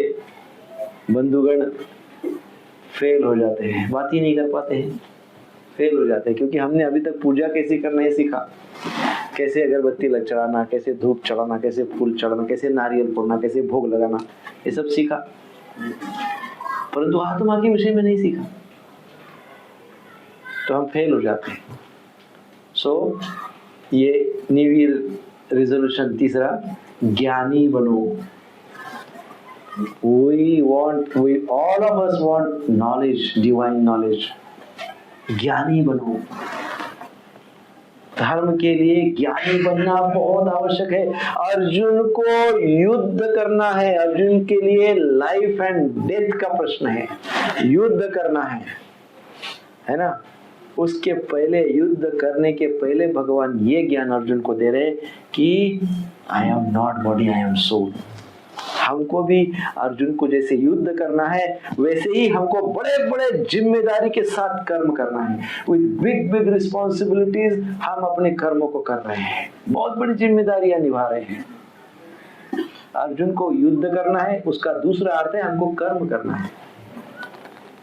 बंधुगण फेल हो जाते हैं, बात ही नहीं कर पाते हैं, फेल हो जाते हैं। क्योंकि हमने अभी तक पूजा कैसे करना है सीखा, कैसे अगरबत्ती चढ़ाना, कैसे धूप चढ़ाना, कैसे फूल चढ़ाना, कैसे नारियल फोड़ना, कैसे भोग लगाना, ये सब सीखा, परंतु आत्मा के विषय में नहीं सीखा, तो हम फेल हो जाते हैं। सो ये न्यू ईयर रिजोल्यूशन तीसरा, ज्ञानी बनो। We all of us want knowledge, divine knowledge. ज्ञानी बनो। धर्म के लिए ज्ञानी बनना बहुत आवश्यक है। अर्जुन को युद्ध करना है, अर्जुन के लिए लाइफ एंड डेथ का प्रश्न है, युद्ध करना है ना। उसके पहले, युद्ध करने के पहले भगवान ये ज्ञान अर्जुन को दे रहे कि I am not body, I am soul. हमको भी अर्जुन को जैसे युद्ध करना है, वैसे ही हमको बड़े जिम्मेदारी के साथ कर्म करना है। विद बिग रिस्पॉन्सिबिलिटीज हम अपने कर्मों को कर रहे हैं, बहुत बड़ी जिम्मेदारियां निभा रहे हैं। अर्जुन को युद्ध करना है, उसका दूसरा अर्थ है हमको कर्म करना है।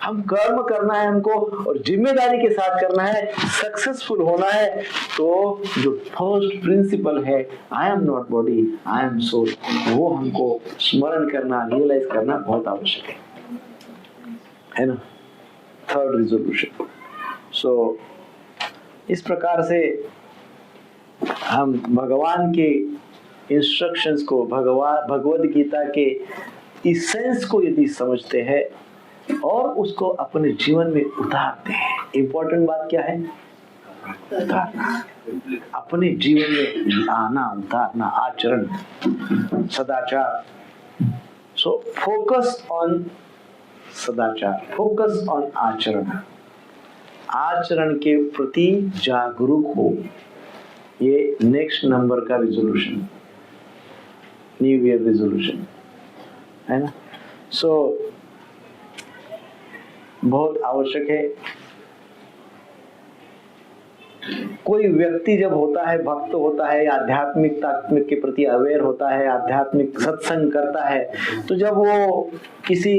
हम कर्म करना है हमको, और जिम्मेदारी के साथ करना है, सक्सेसफुल होना है। तो जो फर्स्ट प्रिंसिपल है, I am not body, I am soul, वो हमको स्मरण करना, रियलाइज करना बहुत आवश्यक है ना। Third resolution. सो इस प्रकार से हम भगवान के इंस्ट्रक्शंस को, भगवद गीता के इसेंस को यदि समझते हैं और उसको अपने जीवन में उतारते हैं, इम्पोर्टेंट बात क्या है? उतारना, अपने जीवन में लाना, उतारना, आचरण, सदाचार। सो फोकस ऑन सदाचार, फोकस ऑन आचरण, आचरण के प्रति जागरूक हो। ये नेक्स्ट नंबर का रिजोल्यूशन, न्यू ईयर रिजोल्यूशन है ना। सो बहुत आवश्यक है। कोई व्यक्ति जब होता है, भक्त होता है, आध्यात्मिक के प्रति अवेयर होता है, आध्यात्मिक सत्संग करता है, तो जब वो किसी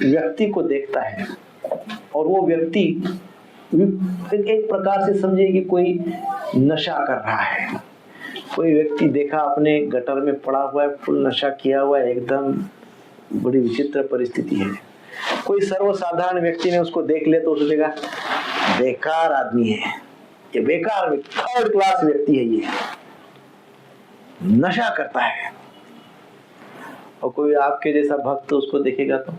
व्यक्ति को देखता है और वो व्यक्ति एक प्रकार से समझिए कि कोई नशा कर रहा है, कोई व्यक्ति देखा अपने गटर में पड़ा हुआ है, फुल नशा किया हुआ है, एकदम बड़ी विचित्र परिस्थिति है। कोई सर्वसाधारण व्यक्ति ने उसको देख लिया तो सोचेगा बेकार आदमी है ये, बेकार, थर्ड क्लास व्यक्ति है ये, नशा करता है। और कोई आपके जैसा भक्त उसको देखेगा तो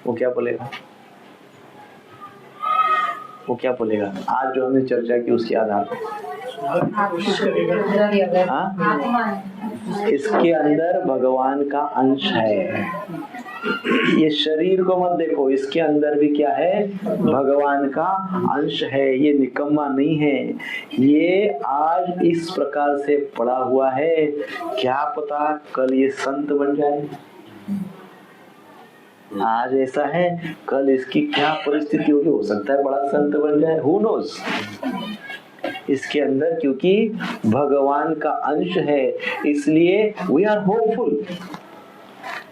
वो क्या बोलेगा? वो क्या बोलेगा? आज जो हमने चर्चा की उसके आधार पर इसके अंदर भगवान का अंश है। ये शरीर को मत देखो, इसके अंदर भी क्या है? भगवान का अंश है। ये निकम्मा नहीं है, ये आज इस प्रकार से पड़ा हुआ है, क्या पता कल ये संत बन जाए। आज ऐसा है, कल इसकी क्या परिस्थिति होगी, हो सकता है बड़ा संत बन जाए, who knows। इसके अंदर क्योंकि भगवान का अंश है, इसलिए वी आर होपफुल।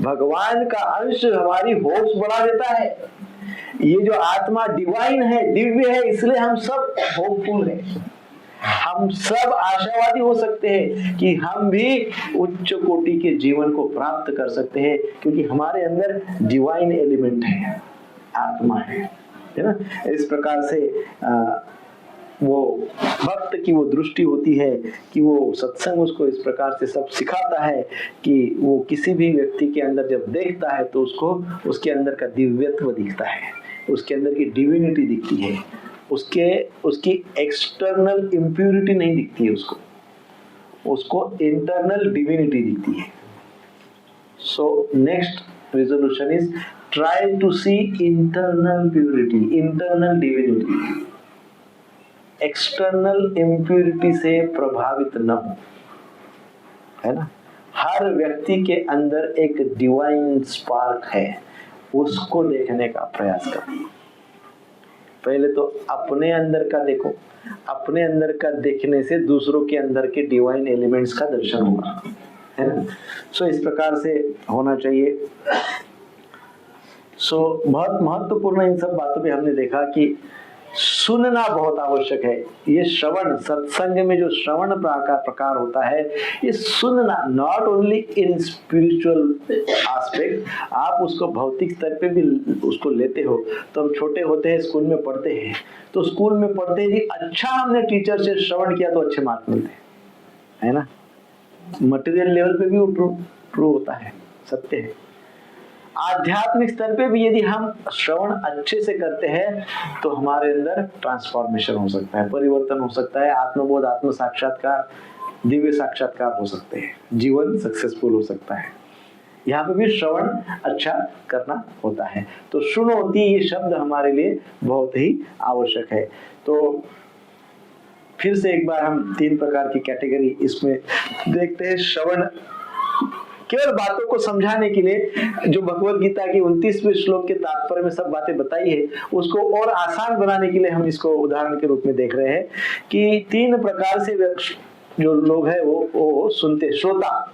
भगवान का अंश हमारी होप्स बढ़ा देता है। ये जो आत्मा डिवाइन है, दिव्य है, इसलिए हम सब होपफुल हैं। हम सब आशावादी हो सकते हैं कि हम भी उच्च कोटि के जीवन को प्राप्त कर सकते हैं, क्योंकि हमारे अंदर डिवाइन एलिमेंट है, आत्मा है ना। इस प्रकार से वो भक्त की वो दृष्टि होती है कि वो सत्संग उसको इस प्रकार से सब सिखाता है कि वो किसी भी व्यक्ति के अंदर जब देखता है तो उसको उसके अंदर का दिव्यत्व दिखता है, उसके अंदर की डिविनिटी दिखती है, उसकी एक्सटर्नल इम्प्यूरिटी नहीं दिखती है, उसको इंटरनल डिविनिटी दिखती है। So next resolution is try to see internal purity, internal divinity. External impurity से प्रभावित न हो, है ना। हर व्यक्ति के अंदर एक डिवाइन स्पार्क है, उसको देखने का प्रयास करो। पहले तो अपने अंदर का देखो, अपने अंदर का देखने से दूसरों के अंदर के डिवाइन एलिमेंट्स का दर्शन होगा, है ना। सो इस प्रकार से होना चाहिए। सो बहुत महत्वपूर्ण इन सब बातों में हमने देखा कि सुनना बहुत आवश्यक है। ये श्रवण, सत्संग में जो श्रवण प्रकार होता है, ये सुनना, not only in spiritual aspect, आप उसको भौतिक स्तर पे भी उसको लेते हो। तो हम छोटे होते हैं, स्कूल में पढ़ते हैं, तो स्कूल में पढ़ते ही अच्छा हमने टीचर से श्रवण किया तो अच्छे मार्क्स मिलते हैं, है ना। मटेरियल लेवल पे भी वो ट्रू होता है, सत्य है। आध्यात्मिक स्तर पे भी यदि हम श्रवण अच्छे से करते हैं तो हमारे अंदर ट्रांसफॉर्मेशन हो सकता है, परिवर्तन हो सकता है, आत्मबोध, आत्म साक्षात्कार, दिव्य साक्षात्कार हो सकते हैं, जीवन सक्सेसफुल हो सकता है। यहाँ पे भी श्रवण अच्छा करना होता है। तो शुणोति, ये शब्द हमारे लिए बहुत ही आवश्यक है। तो फिर से एक बार हम 3 प्रकार की कैटेगरी इसमें देखते हैं। श्रवण केवल बातों को समझाने के लिए, जो भगवद गीता की 29वें श्लोक के तात्पर्य में सब बातें बताई है, उसको और आसान बनाने के लिए हम इसको उदाहरण के रूप में देख रहे हैं कि 3 प्रकार से जो लोग हैं वो सुनते, श्रोता,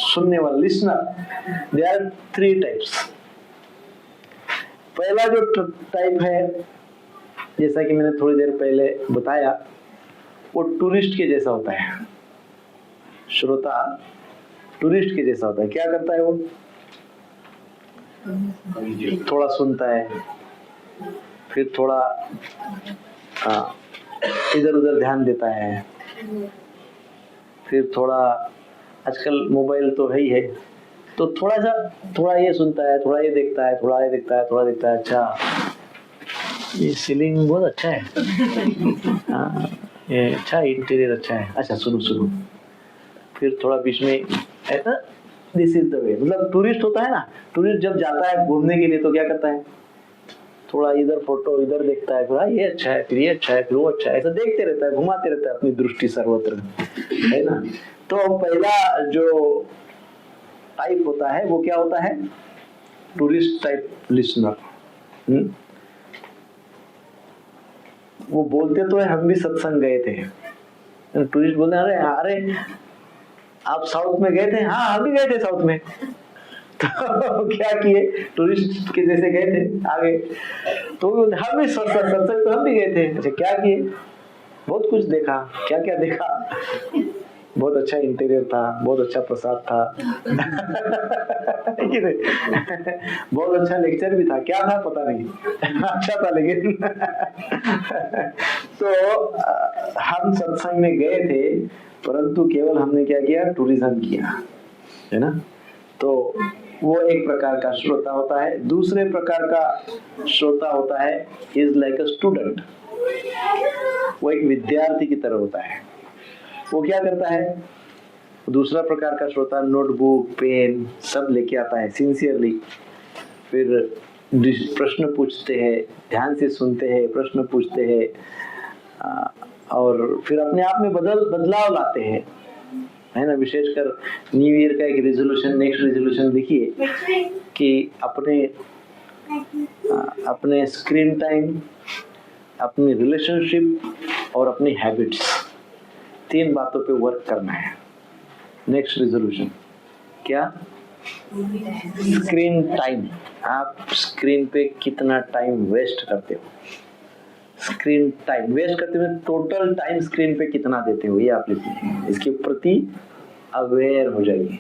सुनने वाला, लिसनर। They are 3 types. पहला जो टाइप है, जैसा कि मैंने थोड़ी देर पहले बताया, वो टूरिस्ट के जैसा होता है। श्रोता टूरिस्ट के जैसा होता है। क्या करता है वो? थोड़ा सुनता है, फिर थोड़ा इधर उधर ध्यान देता है, फिर थोड़ा आजकल मोबाइल तो है ही है, तो थोड़ा ये सुनता है, थोड़ा ये देखता है, थोड़ा ये देखता है, थोड़ा देखता है, अच्छा ये सीलिंग बहुत अच्छा है, हाँ ये अच्छा इंटीरियर अच्छा है, अच्छा सुनो, फिर थोड़ा बीच में ऐसा दिस इज द वे। मतलब टूरिस्ट होता है ना, टूरिस्ट जब जाता है घूमने के लिए तो क्या करता है, थोड़ा इधर फोटो इधर देखता है, थोड़ा ये अच्छा है, फिर ये अच्छा है, फिर वो अच्छा है, ऐसा देखते रहता है, घुमाते रहता है अपनी दृष्टि सर्वत्र, है ना। तो पहला जो टाइप होता है वो क्या होता है, टूरिस्ट टाइप लिसनर। वो बोलते तो है हम भी सत्संग गए थे, टूरिस्ट बोलते हैं अरे आप साउथ में गए थे, हाँ हम भी गए थे साउथ में। तो क्या किए, टूरिस्ट के जैसे गए थे आगे, तो हम भी सत्संग तो हम भी गए थे। अच्छा क्या किए, बहुत कुछ देखा, क्या क्या देखा, बहुत अच्छा इंटीरियर था, बहुत अच्छा प्रसाद था, बहुत अच्छा लेक्चर भी था, क्या था पता नहीं, अच्छा था लेकिन। तो हम सत्संग में गए थे, परंतु केवल हमने क्या किया, टूरिज्म किया, है ना। तो वो एक प्रकार का श्रोता होता है। दूसरे प्रकार का श्रोता होता है इज लाइक अ स्टूडेंट, वो एक विद्यार्थी की तरह होता है। वो क्या करता है, दूसरा प्रकार का श्रोता नोटबुक पेन सब लेके आता है सिंसियरली, फिर प्रश्न पूछते हैं, ध्यान से सुनते हैं, प्रश्न पूछते हैं और फिर अपने आप में बदलाव लाते हैं, है ना। विशेषकर न्यू ईयर का एक रेजोल्यूशन, नेक्स्ट रेजोल्यूशन देखिए कि अपने स्क्रीन टाइम, अपनी रिलेशनशिप और अपनी हैबिट्स, 3 बातों पे वर्क करना है। नेक्स्ट रेजोल्यूशन क्या, स्क्रीन टाइम, आप स्क्रीन पे कितना टाइम वेस्ट करते हो, स्क्रीन टाइम वेस्ट करते हुए टोटल टाइम स्क्रीन पे कितना देते हो, ये आप लिखिए, इसके प्रति अवेयर हो जाइए।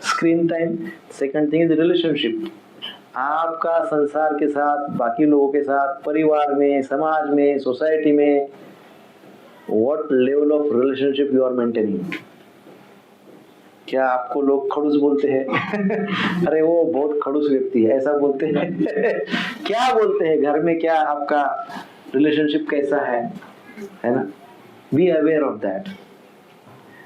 Screen time. Second thing is relationship, आपका संसार के साथ, बाकी लोगों के साथ, परिवार में, समाज में, सोसाइटी में, what level of relationship you are maintaining. क्या आपको लोग खड़ूस बोलते हैं? अरे वो बहुत खड़ूस व्यक्ति है, ऐसा बोलते हैं। क्या बोलते हैं घर में, क्या आपका रिलेशनशिप कैसा है ना। Be aware of that.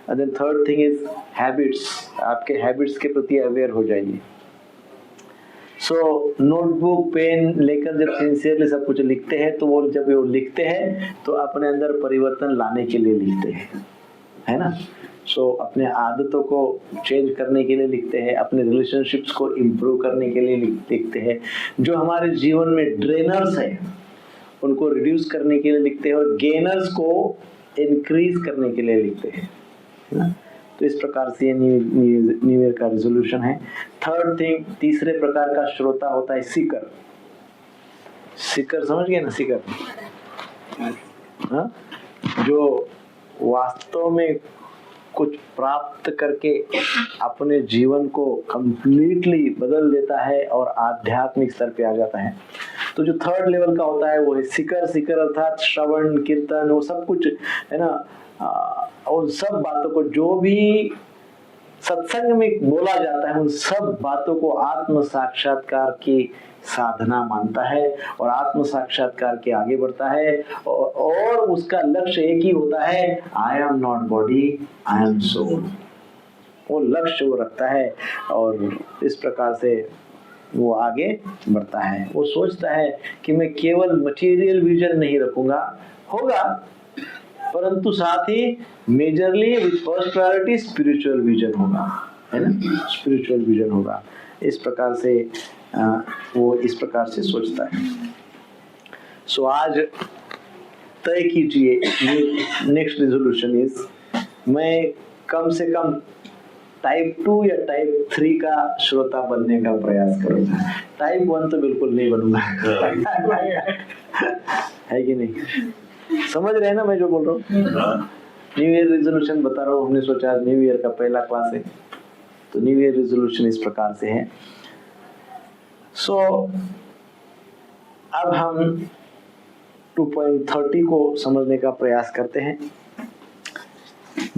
And then third thing is habits, आपके हैबिट्स के प्रति अवेयर हो जाइए। सो नोटबुक पेन लेकर जब सिंसियरली सब कुछ लिखते हैं, तो वो जब वो लिखते हैं तो अपने अंदर परिवर्तन लाने के लिए लिखते हैं, है ना। सो अपने आदतों को चेंज करने के लिए लिखते हैं, अपने रिलेशनशिप्स को इम्प्रूव करने के लिए लिखते हैं, जो हमारे जीवन में ड्रेनर्स है उनको रिड्यूस करने के लिए लिखते हैं, और गेनर्स को इंक्रीज करने के लिए लिखते हैं, है ना। तो इस प्रकार से न्यू ईयर का रेजोल्यूशन है। थर्ड थिंग, तीसरे प्रकार का श्रोता होता है सीकर। सीकर समझ गए ना, सीकर, हाँ, जो वास्तव में कुछ प्राप्त करके अपने जीवन को कंप्लीटली बदल देता है और आध्यात्मिक स्तर पे आ जाता है। तो जो थर्ड लेवल का होता है वो है सीकर। सीकर अर्थात श्रवण कीर्तन, वो सब कुछ, है ना, और सब बातों को, जो भी सत्संग में बोला जाता है, उन सब बातों को आत्म साक्षात्कार की साधना मानता है और आत्म साक्षात्कार के आगे बढ़ता है, और उसका लक्ष्य एक ही होता है, I am not body, I am soul. वो लक्ष्य वो रखता है और इस प्रकार से वो आगे बढ़ता है। वो सोचता है कि मैं केवल मटेरियल विजन नहीं रखूंगा, होगा, परंतु साथ ही majorly with first priority spiritual vision होगा, है ना, स्पिरिचुअल विजन होगा। इस प्रकार से वो इस प्रकार से सोचता है। सो आज तय कीजिए, नेक्स्ट रेजोल्यूशन इज, मैं कम से कम टाइप 2 या टाइप 3 का श्रोता बनने का प्रयास करूंगा। टाइप 1 तो बिल्कुल नहीं बनूंगा। है कि नहीं? समझ रहे हैं ना मैं जो बोल रहा हूँ? न्यू ईयर रेजोल्यूशन बता रहा हूँ, हमने सोचा न्यू ईयर का पहला क्लास है, तो न्यू ईयर रेजोल्यूशन इस प्रकार से है। सो अब हम 2.30 को समझने का प्रयास करते हैं।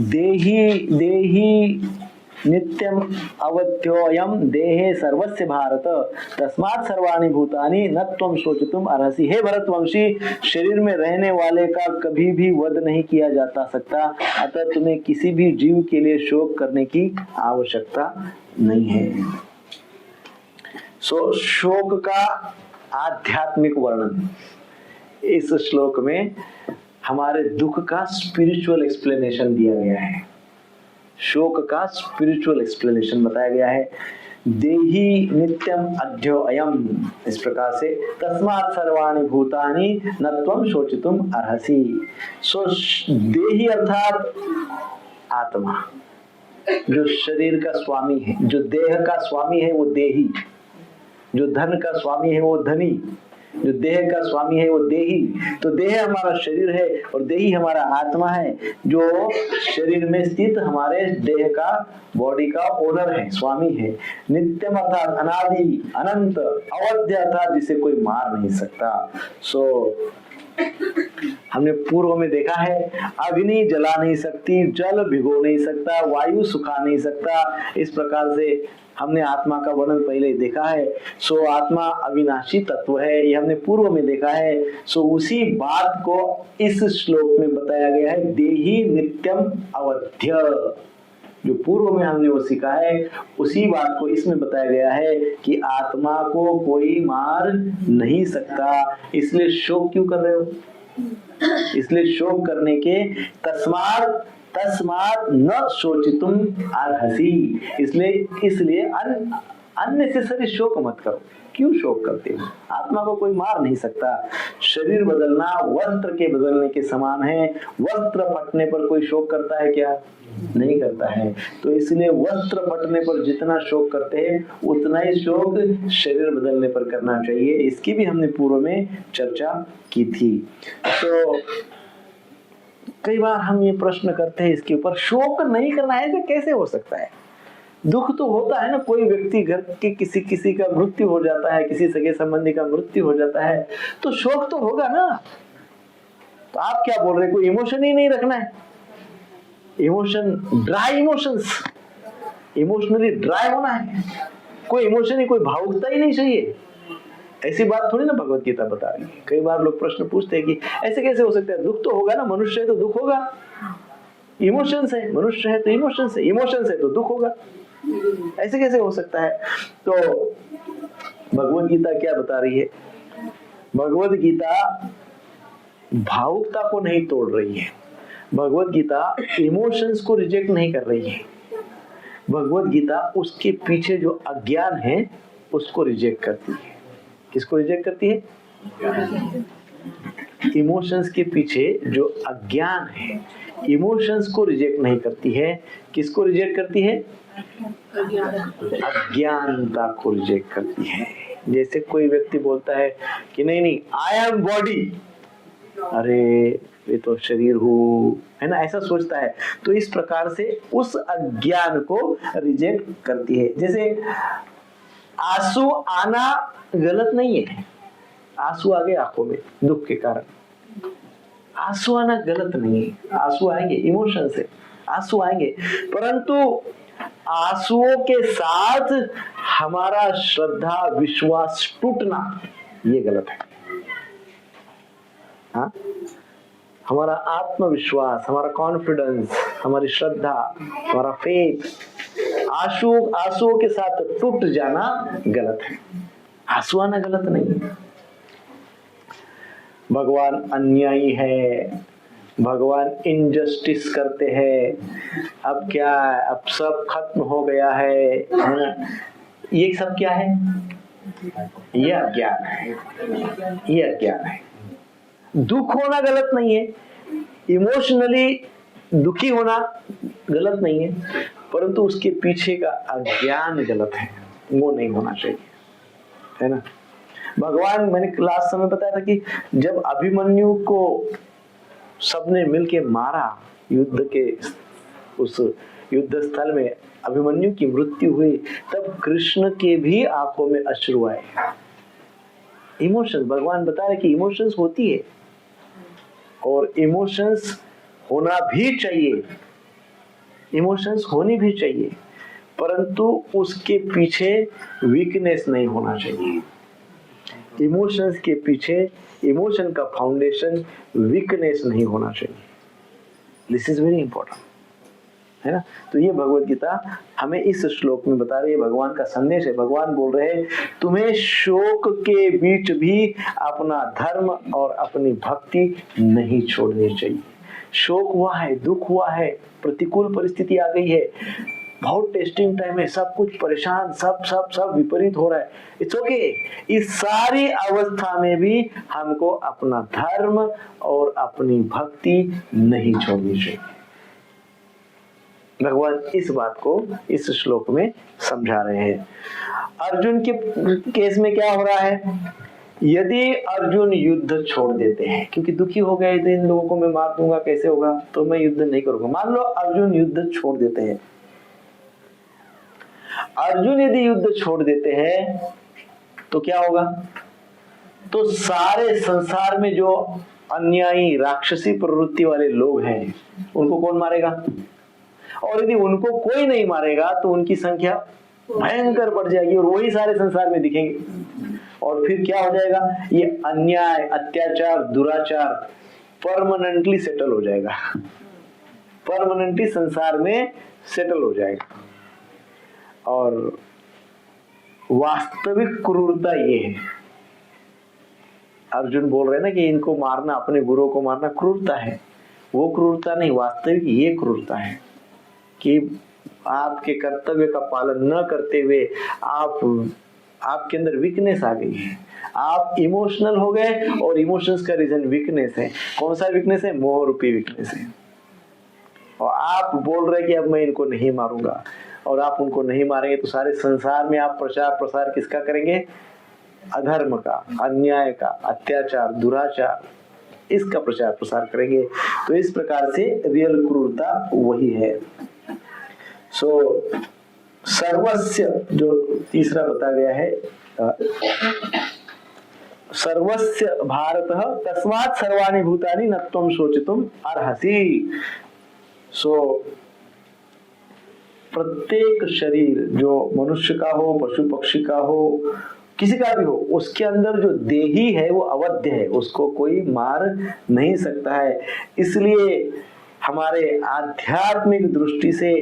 देही देही नित्यम अवध्योयम देहे सर्वस्य भारत तस्मात् सर्वाणि भूतानि न त्वं शोचितुम अर्हसि। हे भरतवंशी, शरीर में रहने वाले का कभी भी वध नहीं किया जाता सकता, अतः तुम्हें किसी भी जीव के लिए शोक करने की आवश्यकता नहीं है। शोक का आध्यात्मिक वर्णन इस श्लोक में हमारे दुख का स्पिरिचुअल एक्सप्लेनेशन दिया गया है। शोक का स्पिरिचुअल एक्सप्लेनेशन बताया गया है। देही नित्यम अध्योयम, इस प्रकार से तस्मात् सर्वाणि भूतानि न त्वं शोचितुम अर्हसि। सो देही अर्थात आत्मा, जो शरीर का स्वामी है, जो देह का स्वामी है वो देही, जो धन का स्वामी है वो धनी, जो देह का स्वामी है वो देही। तो देह हमारा शरीर है और देही हमारा आत्मा है, जो शरीर में स्थित हमारे देह का, बॉडी का ओनर है, स्वामी है। नित्यम अर्थात अनादि, अनंत, अवध्य अर्थात जिसे कोई मार नहीं सकता। हमने पूर्व में देखा है, अग्नि जला नहीं सकती, जल भिगो नहीं सकता, वायु सुखा नहीं सकता। इस प्रकार से हमने आत्मा का वर्णन पहले ही देखा है। आत्मा अविनाशी तत्व है, ये हमने पूर्व में देखा है। उसी बात को इस श्लोक में बताया गया है, देही नित्यम अवध्य। जो पूर्व में हमने वो सीखा है, उसी बात को इसमें बताया गया है कि आत्मा को कोई मार नहीं सकता। इसलिए शोक क्यों कर रहे हो? इसलिए शोक करने के तस्मात् न शोचितुम अर्हसि, इसलिए अननेसेसरी शोक मत करो। क्यों शोक करते हो? आत्मा को कोई मार नहीं सकता। शरीर बदलना वस्त्र के बदलने के समान है। वस्त्र फटने पर कोई शोक करता है क्या? नहीं करता है। तो इसलिए वस्त्र फटने पर जितना शोक करते हैं उतना ही शोक शरीर बदलने पर करना चाहिए। इसकी भी हमने पूर्व में चर्चा की थी। तो कई बार हम ये प्रश्न करते हैं इसके ऊपर, शोक नहीं करना है तो कैसे हो सकता है? दुख तो होता है ना, कोई व्यक्ति घर के किसी का मृत्यु हो जाता है, किसी सगे संबंधी का मृत्यु हो जाता है, तो शोक तो होगा ना। तो आप क्या बोल रहे हैं, कोई इमोशन ही नहीं रखना है? Emotion, dry emotions, emotionally dry होना है, कोई इमोशन ही, कोई भावुकता ही नहीं चाहिए। ऐसी बात थोड़ी ना भगवत गीता बता रही है। कई बार लोग प्रश्न पूछते हैं कि ऐसे कैसे हो सकता है? दुख तो होगा ना, मनुष्य है तो दुख होगा। इमोशंस है, मनुष्य है तो इमोशंस है, इमोशंस है तो दुख होगा। ऐसे कैसे हो सकता है? तो भगवत गीता क्या बता रही है? भगवत गीता भावुकता को नहीं तोड़ रही है। भगवत गीता इमोशंस को रिजेक्ट नहीं कर रही है। भगवत गीता उसके पीछे जो अज्ञान है उसको रिजेक्ट करती है। किसको रिजेक्ट करती है? इमोशंस के पीछे जो अज्ञान है, इमोशंस को रिजेक्ट नहीं करती है। किसको रिजेक्ट करती है? अज्ञानता को रिजेक्ट करती है। जैसे कोई व्यक्ति बोलता है कि नहीं आई एम बॉडी, अरे ये तो शरीर हूँ, है ना, ऐसा सोचता है। तो इस प्रकार से उस अज्ञान को रिजेक्ट करती है। जैसे आंसू आना गलत नहीं है, आंसू आ गए आंखों में दुख के कारण, आंसू आना गलत नहीं है। आंसू आएंगे, इमोशन से आंसू आएंगे, परंतु आंसुओं के साथ हमारा श्रद्धा विश्वास टूटना ये गलत है। हाँ? हमारा आत्मविश्वास, हमारा कॉन्फिडेंस, हमारी श्रद्धा, हमारा फेथ आंसुओं के साथ टूट जाना गलत है। आंसू आना गलत नहीं है। भगवान अन्यायी है, भगवान इनजस्टिस करते हैं। अब क्या है, अब सब खत्म हो गया है। ये सब क्या है? ये अज्ञान है, ये अज्ञान है। दुख होना गलत नहीं है, इमोशनली दुखी होना गलत नहीं है, परंतु उसके पीछे का अज्ञान गलत है, वो नहीं होना चाहिए, है ना। भगवान, मैंने लास्ट समय बताया था कि जब अभिमन्यु को सबने मिलके मारा, युद्ध के उस युद्ध स्थल में अभिमन्यु की मृत्यु हुई, तब कृष्ण के भी आंखों में अश्रु आए। इमोशंस, भगवान बता रहे कि इमोशंस होती है और इमोशंस होना भी चाहिए, इमोशंस होनी भी चाहिए, परंतु उसके पीछे वीकनेस नहीं होना चाहिए। इमोशंस के पीछे, इमोशन का फाउंडेशन वीकनेस नहीं होना चाहिए। दिस इज वेरी इंपॉर्टेंट, है ना। तो ये भगवत गीता हमें इस श्लोक में बता रही है, भगवान का संदेश है। भगवान बोल रहे हैं तुम्हें शोक के बीच भी अपना धर्म और अपनी भक्ति नहीं छोड़नी चाहिए। शोक हुआ है, दुख हुआ है, प्रतिकूल परिस्थिति आ गई है, बहुत टेस्टिंग टाइम है, सब कुछ परेशान, सब विपरीत हो रहा है, इट्स ओके। इस सारी अवस्था में भी हमको अपना धर्म और अपनी भक्ति नहीं छोड़नी चाहिए। भगवान इस बात को इस श्लोक में समझा रहे हैं। अर्जुन के केस में क्या हो रहा है, यदि अर्जुन युद्ध छोड़ देते हैं, क्योंकि दुखी हो गए थे, इन लोगों को मैं मार दूंगा, कैसे होगा, तो मैं युद्ध नहीं करूंगा। मान लो अर्जुन युद्ध छोड़ देते हैं, अर्जुन यदि युद्ध छोड़ देते हैं तो क्या होगा, तो सारे संसार में जो अन्यायी राक्षसी प्रवृत्ति वाले लोग हैं उनको कौन मारेगा, और यदि उनको कोई नहीं मारेगा तो उनकी संख्या भयंकर बढ़ जाएगी और वही सारे संसार में दिखेंगे। और फिर क्या हो जाएगा, ये अन्याय, अत्याचार, दुराचार परमानेंटली सेटल हो जाएगा, परमानेंटली संसार में सेटल हो जाएगा। और वास्तविक क्रूरता ये है, अर्जुन बोल रहे हैं ना कि इनको मारना, अपने गुरु को मारना क्रूरता है, वो क्रूरता नहीं, वास्तविक ये क्रूरता है कि आपके कर्तव्य का पालन न करते हुए आपके अंदर वीकनेस आ गई है, आप इमोशनल हो गए, और इमोशंस का रीजन वीकनेस है। कौन सा वीकनेस है, मोह रूपी वीकनेस है। और आप बोल रहे कि अब मैं इनको नहीं मारूंगा, और आप उनको नहीं मारेंगे तो सारे संसार में आप प्रचार प्रसार किसका करेंगे, अधर्म का, अन्याय का, अत्याचार, दुराचार, इसका प्रचार प्रसार करेंगे। तो इस प्रकार से रियल क्रूरता वही है। सो सर्वस्य, जो तीसरा बता गया है, सर्वस्य भारतः तस्मात् सर्वाणि भूतानि न त्वं शोचितुम् अर्हसि। सो प्रत्येक शरीर, जो मनुष्य का हो, पशु पक्षी का हो, किसी का भी हो, उसके अंदर जो देही है वो अवध्य है, उसको कोई मार नहीं सकता है। इसलिए हमारे आध्यात्मिक दृष्टि से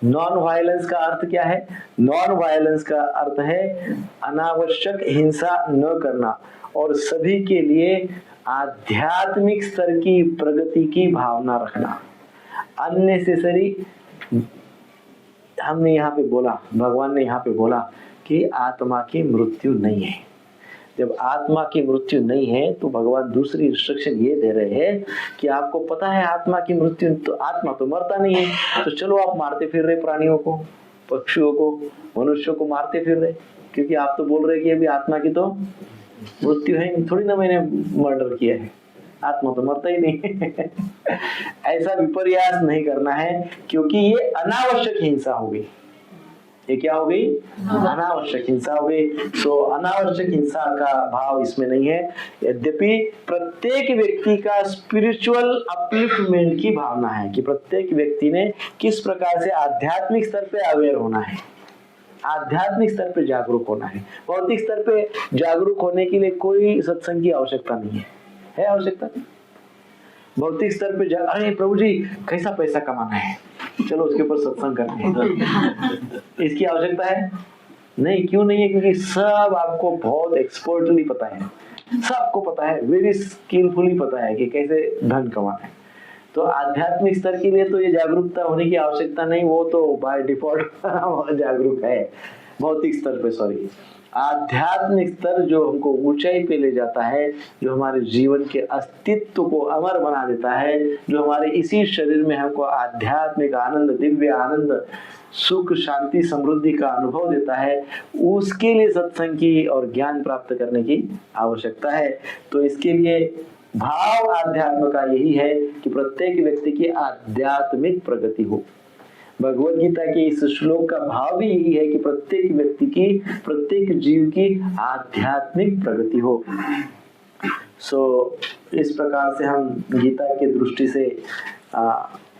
नॉन वायलेंस का अर्थ क्या है, नॉन वायलेंस का अर्थ है अनावश्यक हिंसा न करना, और सभी के लिए आध्यात्मिक स्तर की प्रगति की भावना रखना। अननेसेसरी, हमने यहाँ पे बोला, भगवान ने यहाँ पे बोला कि आत्मा की मृत्यु नहीं है। जब आत्मा की मृत्यु नहीं है तो भगवान दूसरी इंस्ट्रक्शन ये दे रहे हैं कि आपको पता है आत्मा की मृत्यु, तो आत्मा तो मरता नहीं है, तो चलो आप मारते फिर रहे प्राणियों को, पक्षियों को, मनुष्यों को मारते फिर रहे, क्योंकि आप तो बोल रहे कि अभी आत्मा की तो मृत्यु है, थोड़ी ना मैंने मर्डर किया है, आत्मा तो मरता ही नहीं ऐसा विपर्यास नहीं करना है, क्योंकि ये अनावश्यक हिंसा हो गई। ये क्या हो गई, अनावश्यक हिंसा हो गई। सो अनावश्यक हिंसा का भाव इसमें नहीं है। यद्यपि प्रत्येक व्यक्ति का स्पिरिचुअल अपलिफ्टमेंट की भावना है कि प्रत्येक व्यक्ति ने किस प्रकार से आध्यात्मिक स्तर पे अवेयर होना है, आध्यात्मिक स्तर पे जागरूक होना है। भौतिक स्तर पे जागरूक होने के लिए कोई सत्संग की आवश्यकता नहीं है आवश्यकता। भौतिक स्तर पे अरे प्रभु जी कैसा पैसा कमाना है, चलो उसके ऊपर सत्संग करते हैं, इसकी आवश्यकता है नहीं। क्यों नहीं है, क्योंकि सब आपको बहुत एक्सपर्टली पता है, सबको पता है, वेरी स्किलफुली पता है कि कैसे धन कमाना है। तो आध्यात्मिक स्तर के लिए तो ये जागरूकता होने की आवश्यकता नहीं, वो तो बाय डिफॉल्ट जागरूक है। भौतिक स्तर पे सॉरी, आध्यात्मिक स्तर जो हमको ऊंचाई पे ले जाता है, जो हमारे जीवन के अस्तित्व को अमर बना देता है, जो हमारे इसी शरीर में हमको आध्यात्मिक आनंद, दिव्य आनंद, सुख, शांति, समृद्धि का अनुभव देता है, उसके लिए सत्संग की और ज्ञान प्राप्त करने की आवश्यकता है। तो इसके लिए भाव आध्यात्म का यही है कि प्रत्येक व्यक्ति की आध्यात्मिक प्रगति हो। भगवत गीता के इस श्लोक का भाव भी यही है कि प्रत्येक व्यक्ति की, प्रत्येक जीव की आध्यात्मिक प्रगति हो। इस प्रकार से हम गीता की दृष्टि से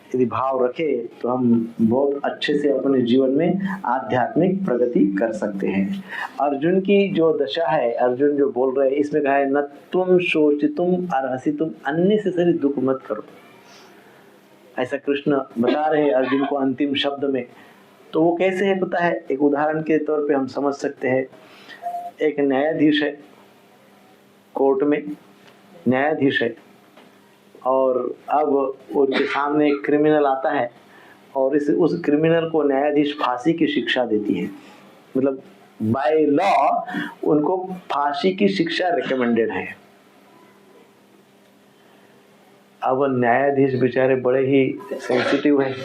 यदि भाव रखें तो हम बहुत अच्छे से अपने जीवन में आध्यात्मिक प्रगति कर सकते हैं। अर्जुन की जो दशा है, अर्जुन जो बोल रहे हैं, इसमें कहा है न तुम शोचितुम अर्हसितुम, अन्नेसेसरी दुख मत करो। ऐसा कृष्ण बता रहे हैं अर्जुन को अंतिम शब्द में। तो वो कैसे है पता है? एक उदाहरण के तौर पे हम समझ सकते हैं। एक न्यायाधीश है, कोर्ट में न्यायाधीश है, और अब उनके सामने एक क्रिमिनल आता है और उस क्रिमिनल को न्यायाधीश फांसी की शिक्षा देती है। मतलब बाय लॉ उनको फांसी की शिक्षा रिकमेंडेड है। अब न्यायाधीश बेचारे बड़े ही सेंसिटिव हैं,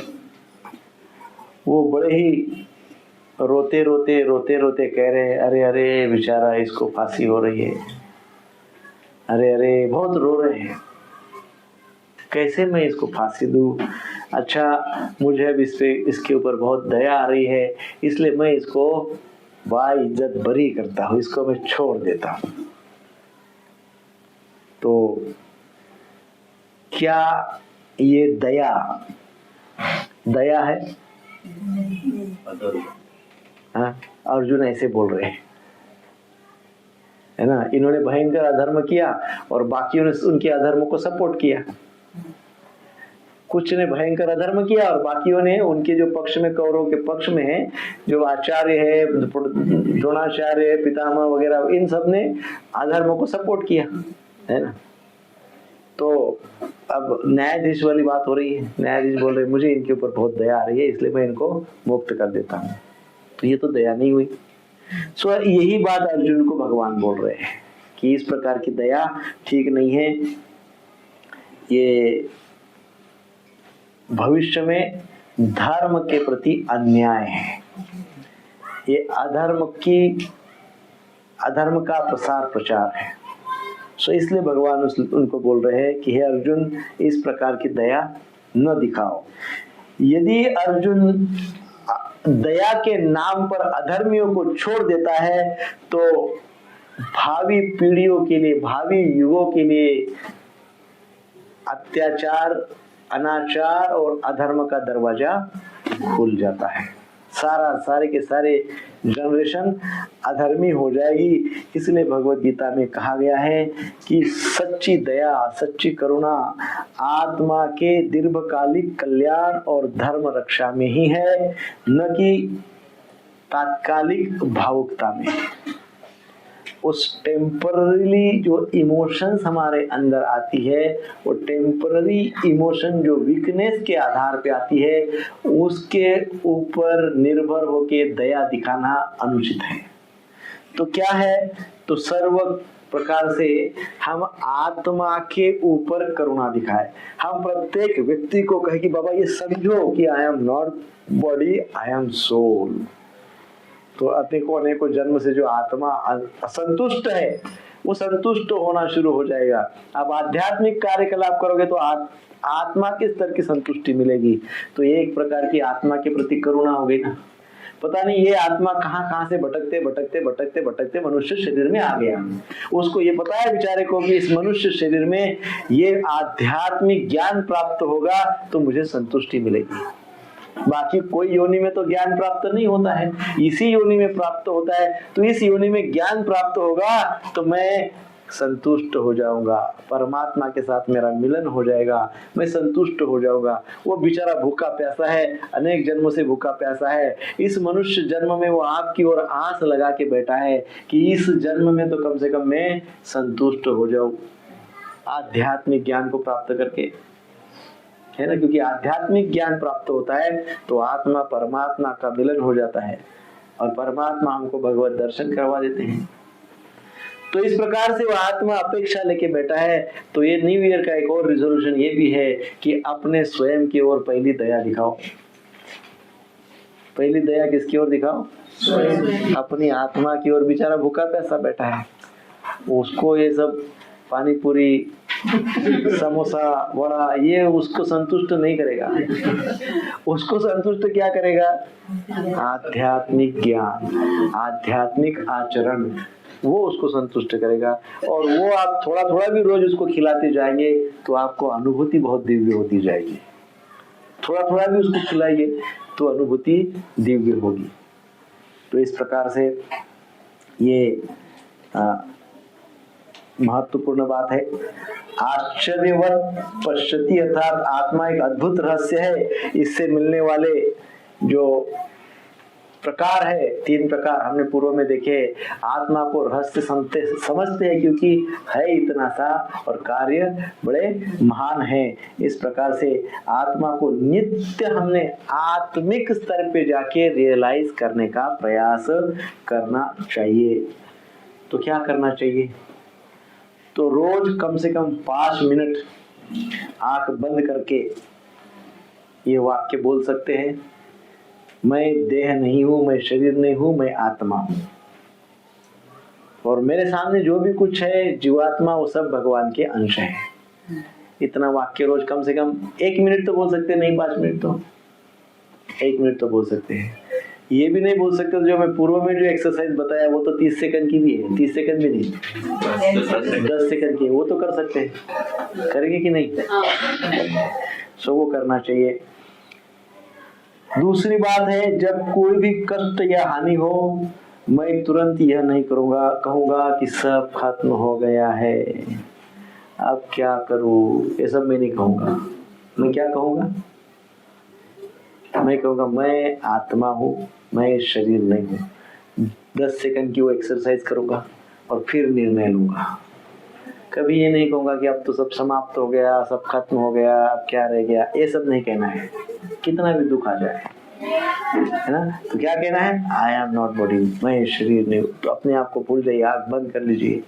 वो बड़े ही रोते रोते कह रहे हैं, अरे अरे बेचारा इसको फांसी हो रही है, अरे अरे बहुत रो रहे हैं, कैसे मैं इसको फांसी दूं? अच्छा, मुझे अब इसके ऊपर बहुत दया आ रही है, इसलिए मैं इसको बाइज्जत बरी करता हूँ, इसको मैं छोड़ देता हूँ। तो क्या ये दया है? हाँ, अर्जुन ऐसे बोल रहे हैं, है ना। इन्होंने भयंकर अधर्म किया और बाकियों ने उनके अधर्म को सपोर्ट किया। कुछ ने भयंकर अधर्म किया और बाकियों ने उनके जो पक्ष में, कौरवों के पक्ष में है, जो आचार्य है, द्रोणाचार्य, पितामह वगैरह, इन सब ने अधर्म को सपोर्ट किया, है ना। तो अब न्यायाधीश वाली बात हो रही है। न्यायाधीश बोल रहे मुझे इनके ऊपर बहुत दया आ रही है, इसलिए मैं इनको मुक्त कर देता हूँ। तो ये तो दया नहीं हुई। यही बात अर्जुन को भगवान बोल रहे हैं कि इस प्रकार की दया ठीक नहीं है। ये भविष्य में धर्म के प्रति अन्याय है, ये अधर्म का प्रसार प्रचार है। इसलिए भगवान उनको बोल रहे हैं कि हे अर्जुन, इस प्रकार की दया न दिखाओ। यदि अर्जुन दया के नाम पर अधर्मियों को छोड़ देता है तो भावी पीढ़ियों के लिए, भावी युगों के लिए अत्याचार, अनाचार और अधर्म का दरवाजा खुल जाता है। सारे के सारे जनरेशन अधर्मी हो जाएगी। इसलिए भगवत गीता में कहा गया है कि सच्ची दया, सच्ची करुणा आत्मा के दीर्घकालिक कल्याण और धर्म रक्षा में ही है, न कि तात्कालिक भावुकता में। उस टेम्पररी जो इमोशंस हमारे अंदर आती है, वो टेम्पररी इमोशन जो वीकनेस के आधार पे आती है, उसके ऊपर निर्भर होके दया दिखाना अनुचित है। तो क्या है? तो सर्व प्रकार से हम आत्मा के ऊपर करुणा दिखाए। हम प्रत्येक व्यक्ति को कहे कि बाबा ये समझो कि I am not body, I am soul. तो अनेकों जन्म से जो आत्मा असंतुष्ट है, वो संतुष्ट होना शुरू हो जाएगा। अब आध्यात्मिक कार्यकलाप करोगे तो आत्मा के स्तर की संतुष्टि मिलेगी। तो ये एक प्रकार की आत्मा के प्रति करुणा हो गई ना। पता नहीं ये आत्मा कहाँ से भटकते मनुष्य शरीर में आ गया। उसको ये पता है बेचारे को कि इस मनुष्य शरीर में ये आध्यात्मिक ज्ञान प्राप्त होगा तो मुझे संतुष्टि मिलेगी। बाकी कोई योनि में तो ज्ञान प्राप्त नहीं होता है, इसी योनि में प्राप्त होता है। तो इस योनि में ज्ञान प्राप्त होगा तो मैं संतुष्ट हो जाऊंगा, परमात्मा के साथ मेरा मिलन हो जाएगा, मैं संतुष्ट हो जाऊंगा। वो बेचारा भूखा प्यासा है, अनेक जन्मों से भूखा प्यासा है। इस मनुष्य जन्म में वो आपकी ओर आस लगा के बैठा है कि इस जन्म में तो कम से कम मैं संतुष्ट हो जाऊं आध्यात्मिक ज्ञान को प्राप्त करके, है ना। क्योंकि आध्यात्मिक ज्ञान प्राप्त होता है तो आत्मा परमात्मा का मिलन हो जाता है और परमात्मा हमको भगवत दर्शन करवा देते हैं। तो इस प्रकार से वो आत्मा अपेक्षा लेके बैठा है। तो ये न्यू ईयर का एक और रिजोल्यूशन ये भी है कि अपने स्वयं की ओर पहली दया दिखाओ। पहली दया किसकी ओर दिखाओ? स्वयं। अपनी आत्मा की ओर। बेचारा भूखा प्यासा बैठा है, उसको ये सब पानी पूरी समोसा वड़ा, ये उसको संतुष्ट नहीं करेगा। उसको संतुष्ट क्या करेगा? आध्यात्मिक ज्ञान, आध्यात्मिक आचरण, वो उसको संतुष्ट करेगा। और वो आप थोड़ा थोड़ा भी रोज उसको खिलाते जाएंगे तो आपको अनुभूति बहुत दिव्य होती जाएगी। थोड़ा थोड़ा भी उसको खिलाइए तो अनुभूति दिव्य होगी। तो इस प्रकार से ये महत्वपूर्ण बात है। आश्चर्यवत पश्यति अर्थात आत्मा एक अद्भुत रहस्य है। इससे मिलने वाले जो प्रकार है, 3 प्रकार हमने पूर्व में देखे। आत्मा को रहस्य समझते हैं क्योंकि है इतना सा और कार्य बड़े महान है। इस प्रकार से आत्मा को नित्य हमने आत्मिक स्तर पे जाके रियलाइज करने का प्रयास करना चाहिए। तो क्या करना चाहिए? तो रोज कम से कम 5 मिनट आंख बंद करके ये वाक्य बोल सकते हैं, मैं देह नहीं हूं, मैं शरीर नहीं हूं, मैं आत्मा हूं, और मेरे सामने जो भी कुछ है जीवात्मा वो सब भगवान के अंश हैं। इतना वाक्य रोज कम से कम 1 मिनट तो बोल सकते हैं, नहीं 5 मिनट तो 1 मिनट तो बोल सकते हैं। ये भी नहीं बोल सकते जो मैं पूर्व में जो एक्सरसाइज बताया वो तो 30 सेकंड की भी है, 30 सेकंड भी नहीं, 10 सेकंड की, वो तो कर सकते हैं। करेंगे कि नहीं? सो वो करना चाहिए। दूसरी बात है, जब कोई भी कष्ट या हानि हो, मैं तुरंत यह नहीं करूंगा, कहूंगा कि सब खत्म हो गया है, अब क्या करूं, ये सब मैं नहीं कहूंगा। मैं क्या कहूंगा? मैं कहूंगा मैं आत्मा हूं, मैं शरीर नहीं हूं। 10 सेकंड की वो एक्सरसाइज करूंगा और फिर निर्णय लूंगा। कभी ये नहीं कहूंगा कि अब तो सब समाप्त हो गया, सब खत्म हो गया, अब क्या रह गया, ये सब नहीं कहना है। कितना भी दुख आ जाए, है ना, तो क्या कहना है? आई एम नॉट बॉडी, मैं शरीर नहीं हूं। तो अपने आप को भूल जाइए, आंख बंद कर लीजिए।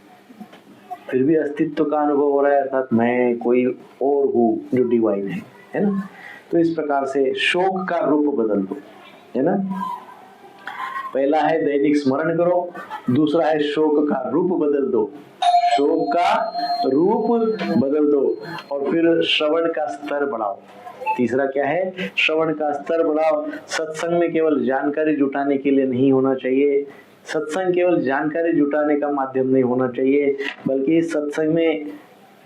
फिर भी अस्तित्व का अनुभव हो रहा है, अर्थात मैं कोई और हूँ जो डिवाइन है ना। तो इस प्रकार से शोक का रूप बदल दो, है ना। पहला है दैनिक स्मरण करो, दूसरा है शोक का रूप बदल दो, शोक का रूप बदल दो, और फिर श्रवण का स्तर बढ़ाओ। तीसरा क्या है? श्रवण का स्तर बढ़ाओ। सत्संग में केवल जानकारी जुटाने के लिए नहीं होना चाहिए, सत्संग केवल जानकारी जुटाने का माध्यम नहीं होना चाहिए, बल्कि सत्संग में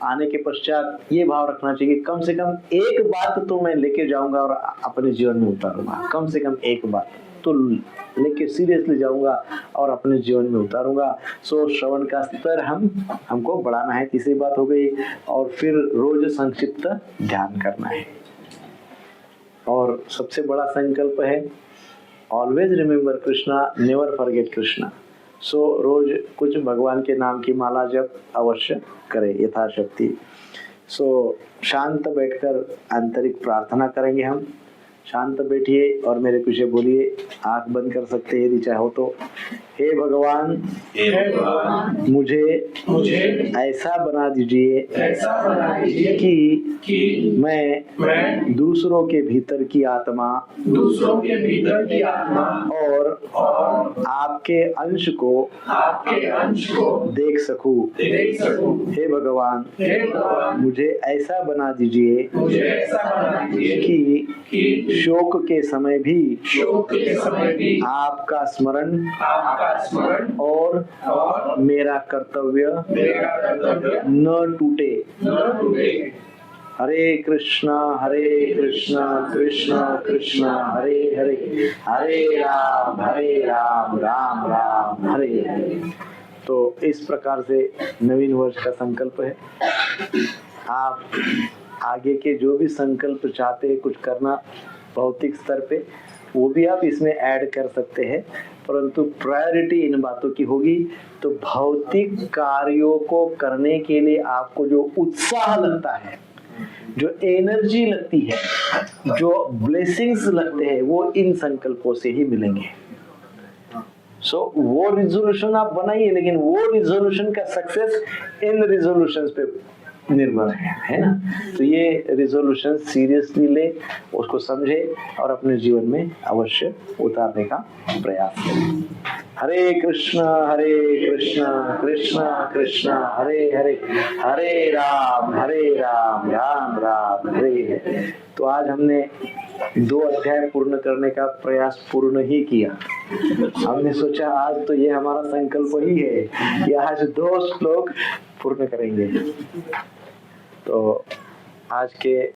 आने के पश्चात ये भाव रखना चाहिए, कम से कम एक बात तो मैं लेके जाऊंगा और अपने जीवन में उतारूंगा। कम से कम एक बात तो लेके सीरियसली जाऊंगा और अपने जीवन में उतारूंगा। सो श्रवण का स्तर हमको बढ़ाना है, तीसरी बात हो गई। और फिर रोज संक्षिप्त ध्यान करना है। और सबसे बड़ा संकल्प है always remember Krishna, never forget Krishna. So रोज कुछ भगवान के नाम की माला जप अवश्य करें यथाशक्ति। सो शांत बैठकर आंतरिक प्रार्थना करेंगे हम। शांत बैठिए और मेरे पीछे बोलिए, आंख बंद कर सकते हैं यदि चाहो तो। हे भगवान, मुझे ऐसा बना दीजिए कि मैं दूसरों के भीतर की आत्मा और आपके अंश को देख सकूं। हे भगवान, मुझे ऐसा बना दीजिए कि शोक के समय भी आपका स्मरण और मेरा कर्तव्य न टूटे। हरे कृष्णा कृष्णा कृष्णा हरे हरे, हरे राम राम राम हरे हरे। तो इस प्रकार से नवीन वर्ष का संकल्प है। आप आगे के जो भी संकल्प चाहते हैं कुछ करना भौतिक स्तर पे, वो भी आप इसमें ऐड कर सकते हैं, परंतु प्रायोरिटी इन बातों की होगी। तो भौतिक कार्यों को करने के लिए आपको जो उत्साह लगता है, जो एनर्जी लगती है, जो ब्लेसिंग्स लगते हैं, वो इन संकल्पों से ही मिलेंगे। सो वो रिजोल्यूशन आप बनाइए, लेकिन वो रिजोल्यूशन का सक्सेस इन रिजोल्यूशंस पे निर्भर है ना। तो ये रिजोल्यूशन सीरियसली ले, उसको समझे और अपने जीवन में अवश्य उतारने का प्रयास करें। हरे कृष्ण कृष्ण कृष्ण हरे हरे, हरे राम राम राम हरे हरे। तो आज हमने 2 अध्याय पूर्ण करने का प्रयास पूर्ण ही किया। हमने सोचा आज तो ये हमारा संकल्प ही है कि आज 2 श्लोक पूर्ण करेंगे। तो आज के